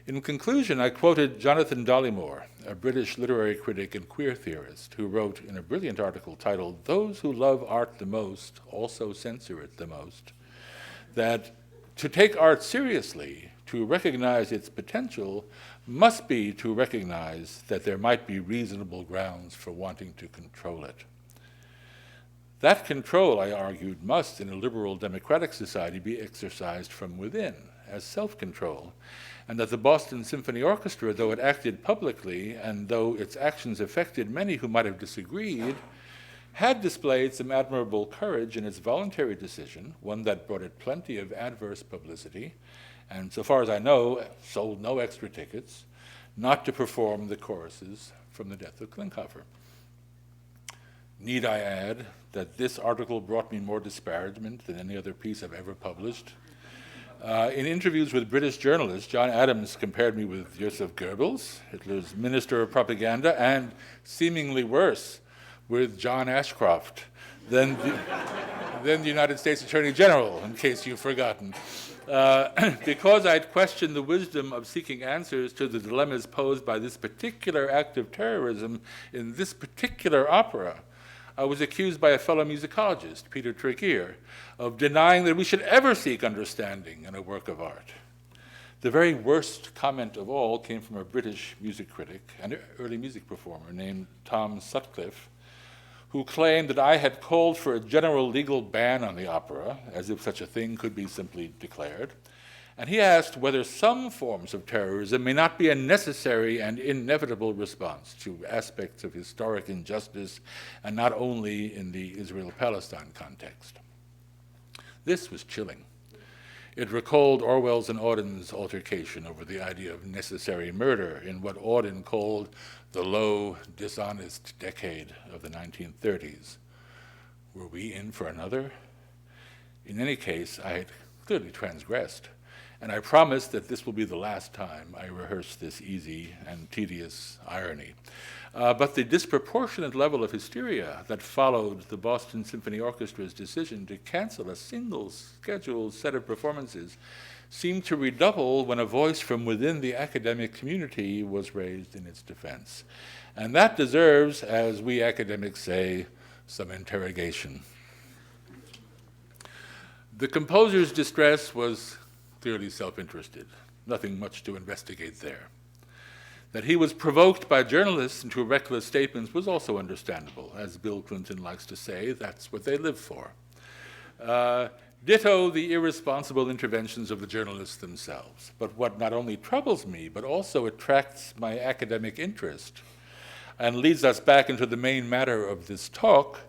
In conclusion, I quoted Jonathan Dollymore, a British literary critic and queer theorist, who wrote in a brilliant article titled, "Those who love art the most also censor it the most," that to take art seriously, to recognize its potential, must be to recognize that there might be reasonable grounds for wanting to control it. That control, I argued, must, in a liberal democratic society, be exercised from within, as self-control, and that the Boston Symphony Orchestra, though it acted publicly, and though its actions affected many who might have disagreed, had displayed some admirable courage in its voluntary decision, one that brought it plenty of adverse publicity, and so far as I know, sold no extra tickets, not to perform the choruses from the death of Klinghoffer. Need I add that this article brought me more disparagement than any other piece I've ever published? In interviews with British journalists, John Adams compared me with Joseph Goebbels, Hitler's minister of propaganda, and seemingly worse, with John Ashcroft, then the United States Attorney General, in case you've forgotten. Because I'd questioned the wisdom of seeking answers to the dilemmas posed by this particular act of terrorism in this particular opera, I was accused by a fellow musicologist, Peter Tregear, of denying that we should ever seek understanding in a work of art. The very worst comment of all came from a British music critic and early music performer named Tom Sutcliffe, who claimed that I had called for a general legal ban on the opera, as if such a thing could be simply declared. And he asked whether some forms of terrorism may not be a necessary and inevitable response to aspects of historic injustice, and not only in the Israel-Palestine context. This was chilling. It recalled Orwell's and Auden's altercation over the idea of necessary murder in what Auden called the low, dishonest decade of the 1930s. Were we in for another? In any case, I had clearly transgressed, and I promised that this will be the last time I rehearse this easy and tedious irony. But the disproportionate level of hysteria that followed the Boston Symphony Orchestra's decision to cancel a single scheduled set of performances seemed to redouble when a voice from within the academic community was raised in its defense. And that deserves, as we academics say, some interrogation. The composer's distress was clearly self-interested. Nothing much to investigate there. That he was provoked by journalists into reckless statements was also understandable. As Bill Clinton likes to say, that's what they live for. Ditto the irresponsible interventions of the journalists themselves. But what not only troubles me, but also attracts my academic interest and leads us back into the main matter of this talk,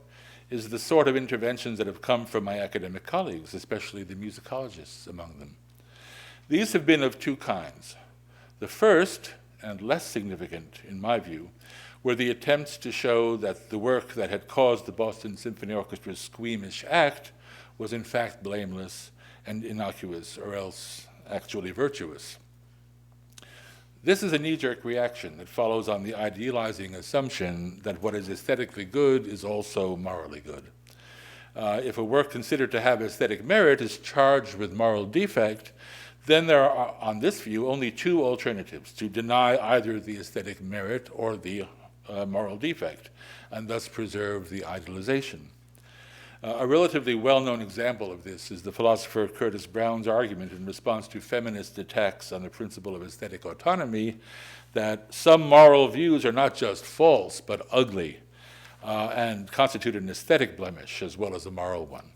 is the sort of interventions that have come from my academic colleagues, especially the musicologists among them. These have been of two kinds. The first, and less significant in my view, were the attempts to show that the work that had caused the Boston Symphony Orchestra's squeamish act was in fact blameless and innocuous, or else actually virtuous. This is a knee-jerk reaction that follows on the idealizing assumption that what is aesthetically good is also morally good. If a work considered to have aesthetic merit is charged with moral defect, then there are, on this view, only two alternatives: to deny either the aesthetic merit or the moral defect, and thus preserve the idealization. A relatively well-known example of this is the philosopher Curtis Brown's argument in response to feminist attacks on the principle of aesthetic autonomy that some moral views are not just false, but ugly, and constitute an aesthetic blemish as well as a moral one.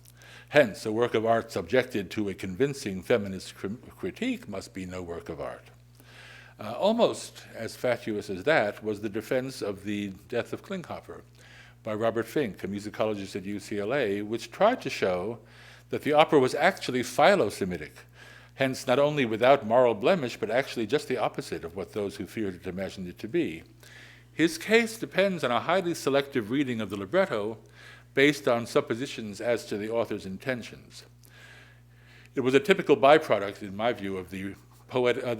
Hence, a work of art subjected to a convincing feminist critique must be no work of art. Almost as fatuous as that was the defense of The Death of Klinghoffer by Robert Fink, a musicologist at UCLA, which tried to show that the opera was actually philo-Semitic, hence not only without moral blemish, but actually just the opposite of what those who feared it imagined it to be. His case depends on a highly selective reading of the libretto based on suppositions as to the author's intentions. It was a typical byproduct, in my view, of the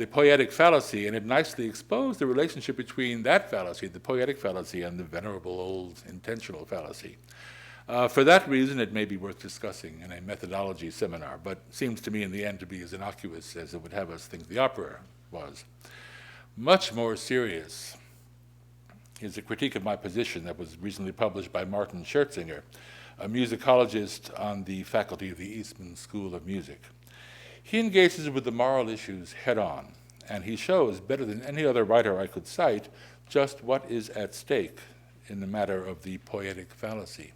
poetic fallacy, and it nicely exposed the relationship between that fallacy, the poetic fallacy, and the venerable old intentional fallacy. For that reason, it may be worth discussing in a methodology seminar, but seems to me in the end to be as innocuous as it would have us think the opera was. Much more serious is a critique of my position that was recently published by Martin Schertzinger, a musicologist on the faculty of the Eastman School of Music. He engages with the moral issues head-on, and he shows, better than any other writer I could cite, just what is at stake in the matter of the poetic fallacy.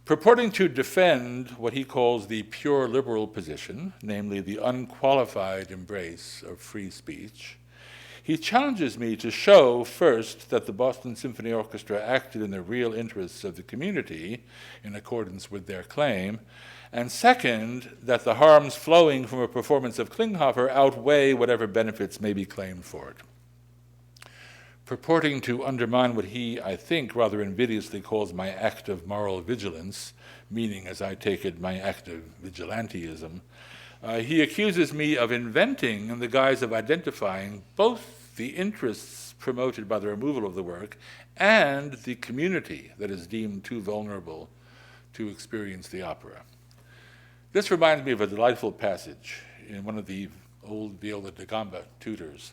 Purporting to defend what he calls the pure liberal position, namely the unqualified embrace of free speech, he challenges me to show, first, that the Boston Symphony Orchestra acted in the real interests of the community in accordance with their claim, and second, that the harms flowing from a performance of Klinghoffer outweigh whatever benefits may be claimed for it. Purporting to undermine what he, I think, rather invidiously calls my act of moral vigilance, meaning, as I take it, my act of vigilantism, he accuses me of inventing, in the guise of identifying, both the interests promoted by the removal of the work and the community that is deemed too vulnerable to experience the opera. This reminds me of a delightful passage in one of the old viola da gamba tutors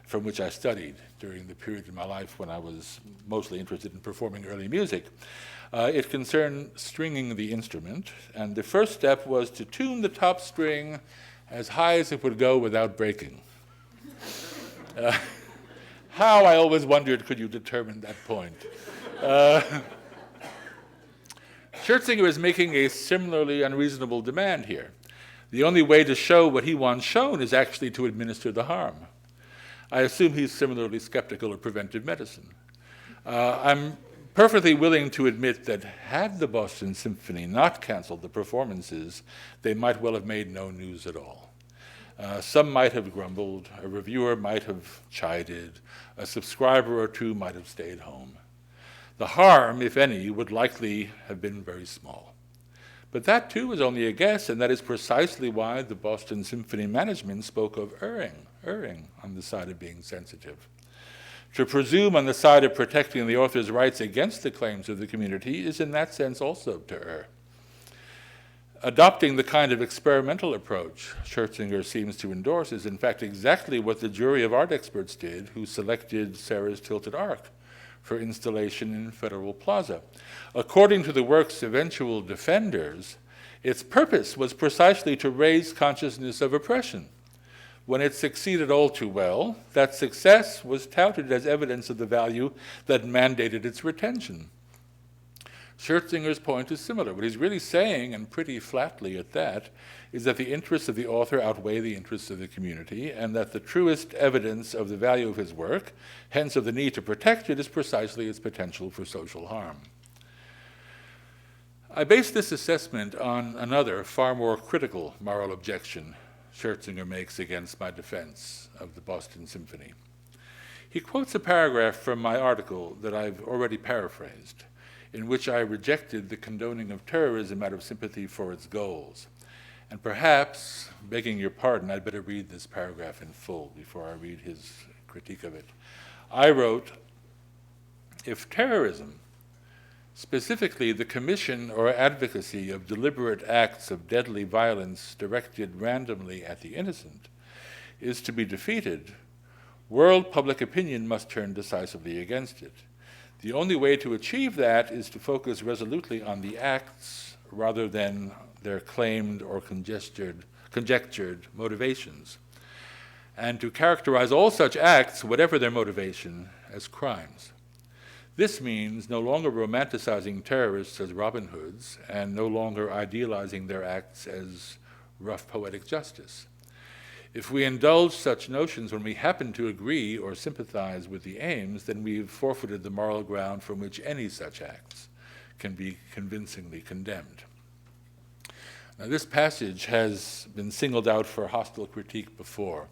from which I studied during the period in my life when I was mostly interested in performing early music. It concerned stringing the instrument, and the first step was to tune the top string as high as it would go without breaking. How, I always wondered, could you determine that point? Schertzinger is making a similarly unreasonable demand here. The only way to show what he wants shown is actually to administer the harm. I assume he's similarly skeptical of preventive medicine. I'm perfectly willing to admit that had the Boston Symphony not canceled the performances, they might well have made no news at all. Some might have grumbled, a reviewer might have chided, a subscriber or two might have stayed home. The harm, if any, would likely have been very small. But that, too, is only a guess, and that is precisely why the Boston Symphony management spoke of erring on the side of being sensitive. To presume on the side of protecting the author's rights against the claims of the community is in that sense also to err. Adopting the kind of experimental approach Schertzinger seems to endorse is in fact exactly what the jury of art experts did who selected Serra's Tilted Arc for installation in Federal Plaza. According to the work's eventual defenders, its purpose was precisely to raise consciousness of oppression. When it succeeded all too well, that success was touted as evidence of the value that mandated its retention. Schertzinger's point is similar. What he's really saying, and pretty flatly at that, is that the interests of the author outweigh the interests of the community, and that the truest evidence of the value of his work, hence of the need to protect it, is precisely its potential for social harm. I base this assessment on another, far more critical moral objection Scherzinger makes against my defense of the Boston Symphony. He quotes a paragraph from my article that I've already paraphrased, in which I rejected the condoning of terrorism out of sympathy for its goals. And perhaps, begging your pardon, I'd better read this paragraph in full before I read his critique of it. I wrote, "If terrorism, specifically the commission or advocacy of deliberate acts of deadly violence directed randomly at the innocent, is to be defeated, world public opinion must turn decisively against it. The only way to achieve that is to focus resolutely on the acts rather than their claimed or conjectured motivations, and to characterize all such acts, whatever their motivation, as crimes. This means no longer romanticizing terrorists as Robin Hoods and no longer idealizing their acts as rough poetic justice. If we indulge such notions when we happen to agree or sympathize with the aims, then we've forfeited the moral ground from which any such acts can be convincingly condemned." Now, this passage has been singled out for hostile critique before.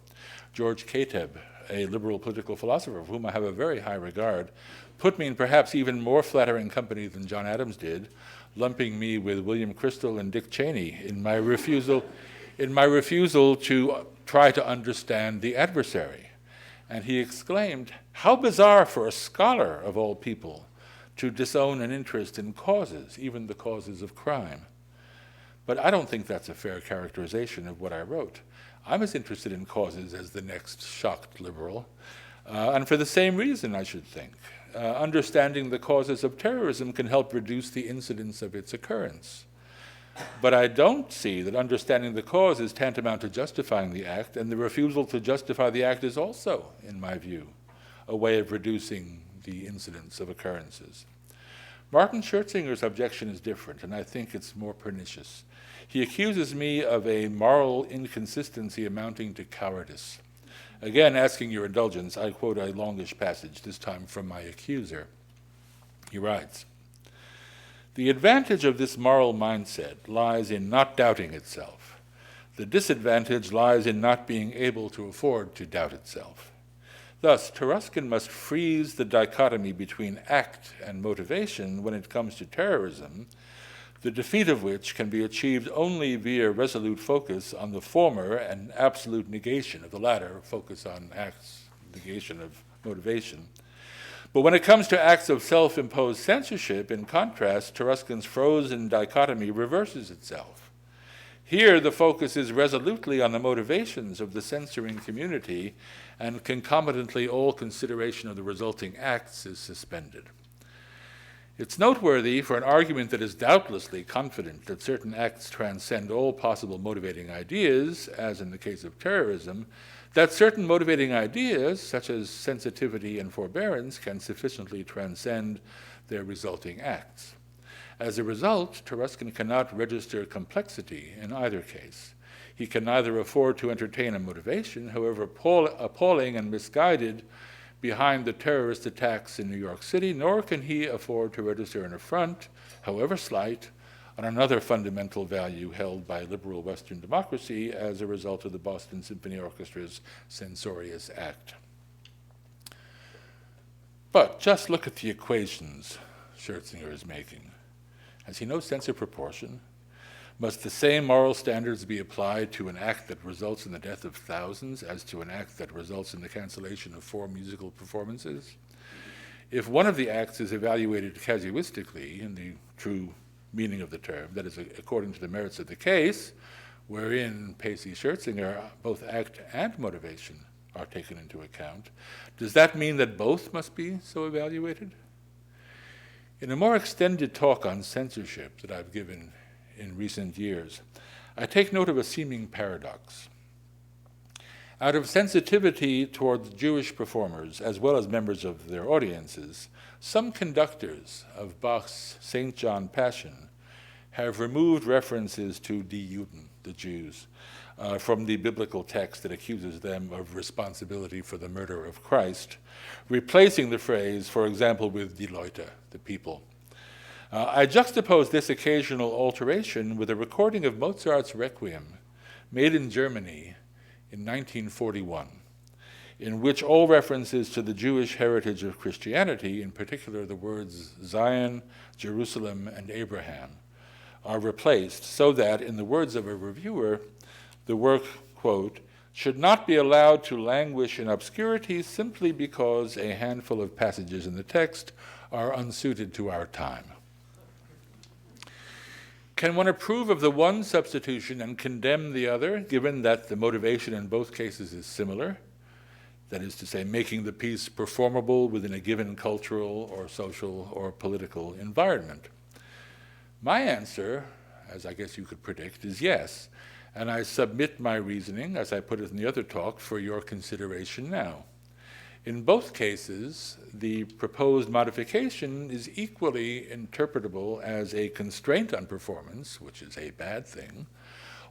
George Kateb, a liberal political philosopher of whom I have a very high regard, put me in perhaps even more flattering company than John Adams did, lumping me with William Crystal and Dick Cheney in my refusal to try to understand the adversary. And he exclaimed, "How bizarre for a scholar of all people to disown an interest in causes, even the causes of crime." But I don't think that's a fair characterization of what I wrote. I'm as interested in causes as the next shocked liberal, and for the same reason, I should think. Understanding the causes of terrorism can help reduce the incidence of its occurrence. But I don't see that understanding the cause is tantamount to justifying the act, and the refusal to justify the act is also, in my view, a way of reducing the incidence of occurrences. Martin Scherzinger's objection is different, and I think it's more pernicious. He accuses me of a moral inconsistency amounting to cowardice. Again, asking your indulgence, I quote a longish passage, this time from my accuser. He writes, "The advantage of this moral mindset lies in not doubting itself. The disadvantage lies in not being able to afford to doubt itself. Thus, Taruskin must freeze the dichotomy between act and motivation when it comes to terrorism, the defeat of which can be achieved only via resolute focus on the former and absolute negation of the latter, focus on acts, negation of motivation. But when it comes to acts of self-imposed censorship, in contrast, Taruskin's frozen dichotomy reverses itself. Here, the focus is resolutely on the motivations of the censoring community, and concomitantly all consideration of the resulting acts is suspended. It's noteworthy for an argument that is doubtlessly confident that certain acts transcend all possible motivating ideas, as in the case of terrorism, that certain motivating ideas, such as sensitivity and forbearance, can sufficiently transcend their resulting acts. As a result, Taruskin cannot register complexity in either case. He can neither afford to entertain a motivation, however appalling and misguided, behind the terrorist attacks in New York City, nor can he afford to register an affront, however slight, on another fundamental value held by liberal Western democracy as a result of the Boston Symphony Orchestra's censorious act. But just look at the equations Scherzinger is making. Has he no sense of proportion? Must the same moral standards be applied to an act that results in the death of thousands as to an act that results in the cancellation of 4 musical performances? If one of the acts is evaluated casuistically in the true meaning of the term, that is, according to the merits of the case, wherein Pacey Scherzinger, both act and motivation are taken into account, does that mean that both must be so evaluated? In a more extended talk on censorship that I've given in recent years, I take note of a seeming paradox. Out of sensitivity toward Jewish performers, as well as members of their audiences, some conductors of Bach's St. John Passion have removed references to die Juden, the Jews, from the biblical text that accuses them of responsibility for the murder of Christ, replacing the phrase, for example, with die Leute, the people. I juxtapose this occasional alteration with a recording of Mozart's Requiem, made in Germany in 1941, in which all references to the Jewish heritage of Christianity, in particular the words Zion, Jerusalem, and Abraham, are replaced so that, in the words of a reviewer, the work, quote, should not be allowed to languish in obscurity simply because a handful of passages in the text are unsuited to our time. Can one approve of the one substitution and condemn the other, given that the motivation in both cases is similar? That is to say, making the piece performable within a given cultural or social or political environment? My answer, as I guess you could predict, is yes, and I submit my reasoning, as I put it in the other talk, for your consideration now. In both cases, the proposed modification is equally interpretable as a constraint on performance, which is a bad thing,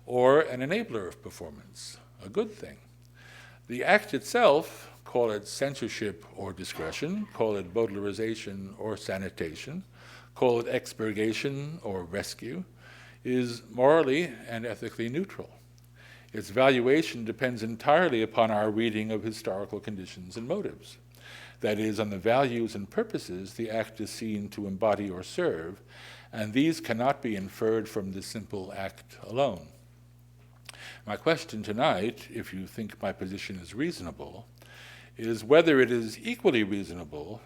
or an enabler of performance, a good thing. The act itself, call it censorship or discretion, call it Baudelarization or sanitation, call it expurgation or rescue, is morally and ethically neutral. Its valuation depends entirely upon our reading of historical conditions and motives. That is, on the values and purposes the act is seen to embody or serve, and these cannot be inferred from the simple act alone. My question tonight, if you think my position is reasonable, is whether it is equally reasonable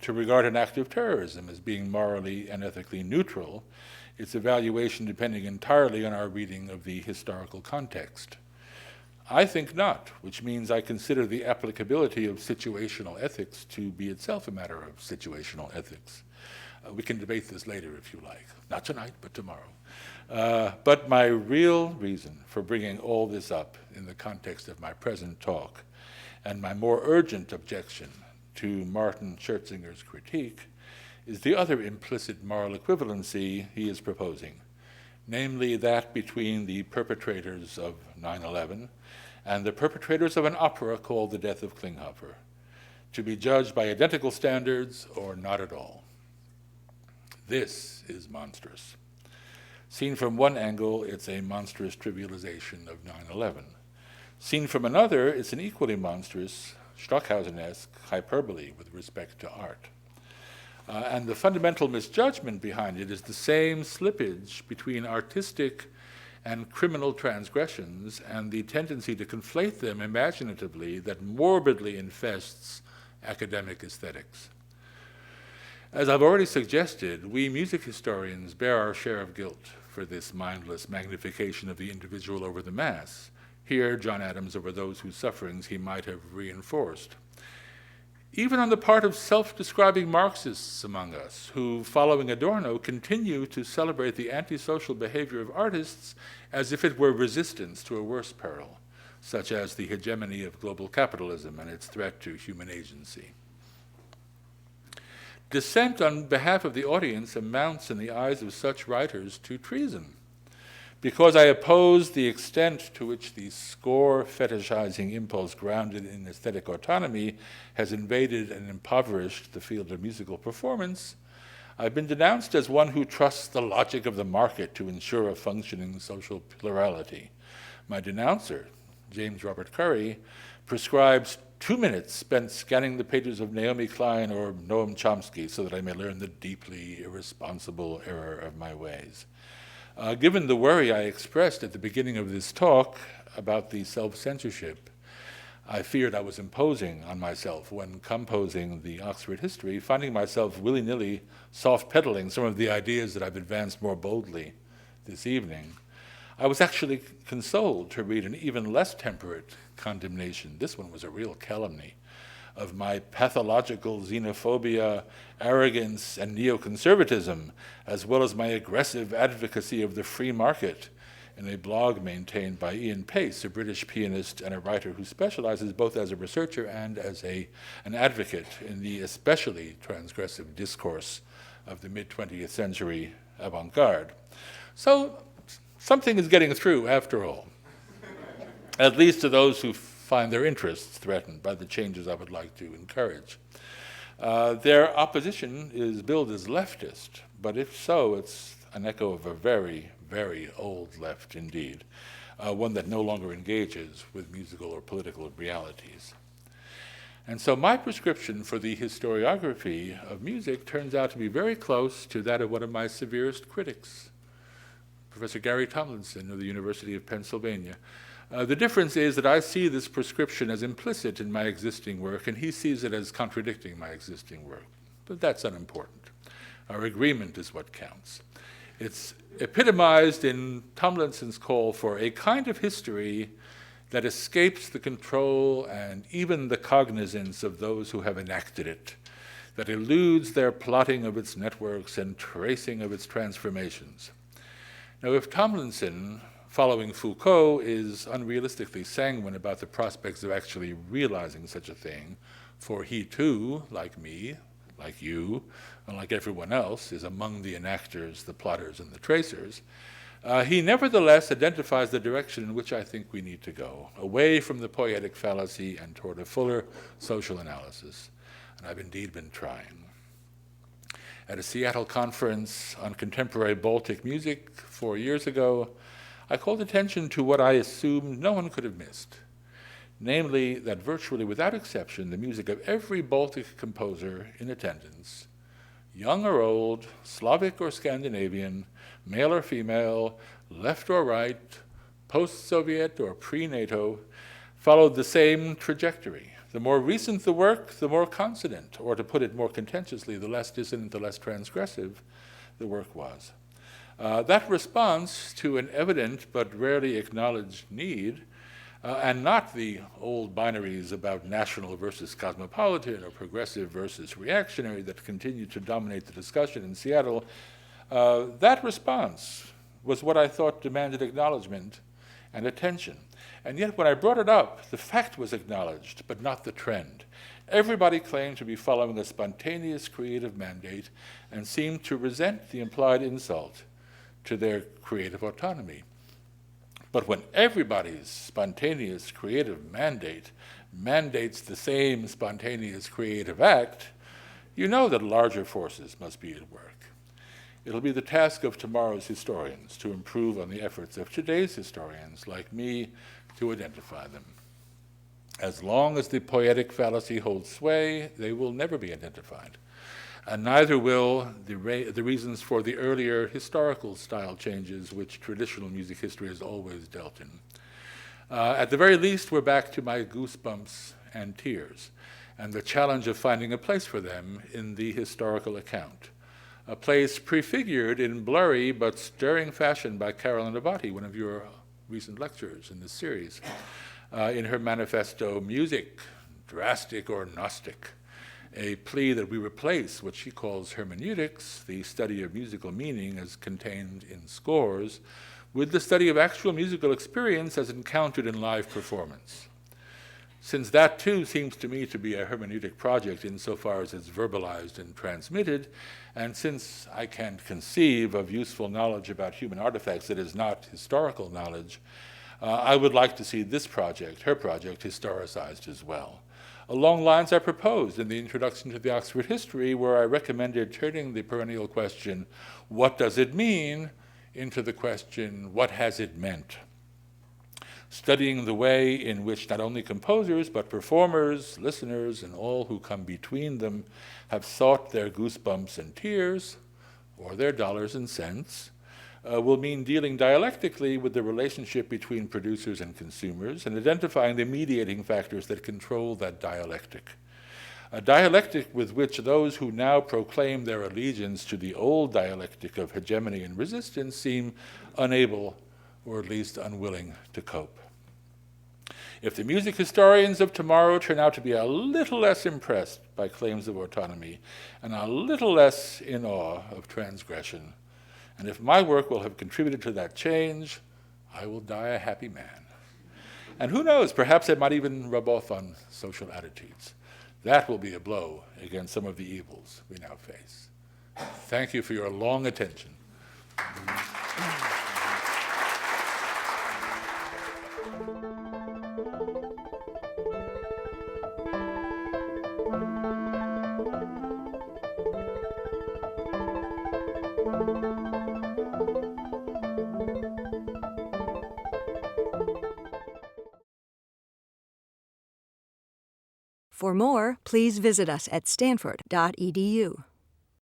to regard an act of terrorism as being morally and ethically neutral, its evaluation depending entirely on our reading of the historical context. I think not, which means I consider the applicability of situational ethics to be itself a matter of situational ethics. We can debate this later if you like. Not tonight, but tomorrow. But my real reason for bringing all this up in the context of my present talk, and my more urgent objection to Martin Schertzinger's critique, is the other implicit moral equivalency he is proposing, namely that between the perpetrators of 9/11 and the perpetrators of an opera called The Death of Klinghoffer, to be judged by identical standards or not at all. This is monstrous. Seen from one angle, it's a monstrous trivialization of 9/11. Seen from another, it's an equally monstrous, Stockhausen-esque hyperbole with respect to art. And the fundamental misjudgment behind it is the same slippage between artistic and criminal transgressions and the tendency to conflate them imaginatively that morbidly infests academic aesthetics. As I've already suggested, we music historians bear our share of guilt for this mindless magnification of the individual over the mass. Here, John Adams over those whose sufferings he might have reinforced. Even on the part of self-describing Marxists among us, who, following Adorno, continue to celebrate the antisocial behavior of artists as if it were resistance to a worse peril, such as the hegemony of global capitalism and its threat to human agency. Dissent on behalf of the audience amounts in the eyes of such writers to treason, because I oppose the extent to which the score fetishizing impulse grounded in aesthetic autonomy has invaded and impoverished the field of musical performance. I've been denounced as one who trusts the logic of the market to ensure a functioning social plurality. My denouncer, James Robert Curry, prescribes 2 minutes spent scanning the pages of Naomi Klein or Noam Chomsky so that I may learn the deeply irresponsible error of my ways. Given the worry I expressed at the beginning of this talk about the self-censorship I feared I was imposing on myself when composing the Oxford history, finding myself willy-nilly soft-pedaling some of the ideas that I've advanced more boldly this evening, I was actually consoled to read an even less temperate condemnation. This one was a real calumny of my pathological xenophobia, arrogance, and neoconservatism, as well as my aggressive advocacy of the free market in a blog maintained by Ian Pace, a British pianist and a writer who specializes both as a researcher and as an advocate in the especially transgressive discourse of the mid-20th century avant-garde. So something is getting through after all, at least to those who find their interests threatened by the changes I would like to encourage. Their opposition is billed as leftist, but if so, it's an echo of a very, very old left indeed, one that no longer engages with musical or political realities. And so my prescription for the historiography of music turns out to be very close to that of one of my severest critics, Professor Gary Tomlinson of the University of Pennsylvania. The difference is that I see this prescription as implicit in my existing work, and he sees it as contradicting my existing work. But that's unimportant. Our agreement is what counts. It's epitomized in Tomlinson's call for a kind of history that escapes the control and even the cognizance of those who have enacted it, that eludes their plotting of its networks and tracing of its transformations. Now, if Tomlinson, following Foucault, is unrealistically sanguine about the prospects of actually realizing such a thing, for he too, like me, like you, and like everyone else, is among the enactors, the plotters, and the tracers, he nevertheless identifies the direction in which I think we need to go, away from the poetic fallacy and toward a fuller social analysis. And I've indeed been trying. At a Seattle conference on contemporary Baltic music 4 years ago, I called attention to what I assumed no one could have missed, namely that virtually without exception, the music of every Baltic composer in attendance, young or old, Slavic or Scandinavian, male or female, left or right, post-Soviet or pre-NATO, followed the same trajectory. The more recent the work, the more consonant, or to put it more contentiously, the less dissonant, the less transgressive the work was. That response to an evident but rarely acknowledged need, and not the old binaries about national versus cosmopolitan or progressive versus reactionary that continue to dominate the discussion in Seattle, that response was what I thought demanded acknowledgement and attention. And yet when I brought it up, the fact was acknowledged, but not the trend. Everybody claimed to be following a spontaneous creative mandate and seemed to resent the implied insult to their creative autonomy. But when everybody's spontaneous creative mandate mandates the same spontaneous creative act, you know that larger forces must be at work. It'll be the task of tomorrow's historians to improve on the efforts of today's historians, like me, to identify them. As long as the poetic fallacy holds sway, they will never be identified. And neither will the reasons for the earlier historical style changes which traditional music history has always dealt in. At the very least, we're back to my goosebumps and tears, and the challenge of finding a place for them in the historical account. A place prefigured in blurry but stirring fashion by Carolyn Abati, one of your recent lecturers in this series, in her manifesto, Music, Drastic or Gnostic, a plea that we replace what she calls hermeneutics, the study of musical meaning as contained in scores, with the study of actual musical experience as encountered in live performance. Since that too seems to me to be a hermeneutic project insofar as it's verbalized and transmitted, and since I can't conceive of useful knowledge about human artifacts that is not historical knowledge, I would like to see this project, her project, historicized as well. Along lines I proposed in the introduction to the Oxford History, where I recommended turning the perennial question, what does it mean, into the question, what has it meant? Studying the way in which not only composers, but performers, listeners, and all who come between them have sought their goosebumps and tears, or their dollars and cents, will mean dealing dialectically with the relationship between producers and consumers and identifying the mediating factors that control that dialectic. A dialectic with which those who now proclaim their allegiance to the old dialectic of hegemony and resistance seem unable, or at least unwilling, to cope. If the music historians of tomorrow turn out to be a little less impressed by claims of autonomy and a little less in awe of transgression, and if my work will have contributed to that change, I will die a happy man. And who knows, perhaps I might even rub off on social attitudes. That will be a blow against some of the evils we now face. Thank you for your long attention. For more, please visit us at stanford.edu.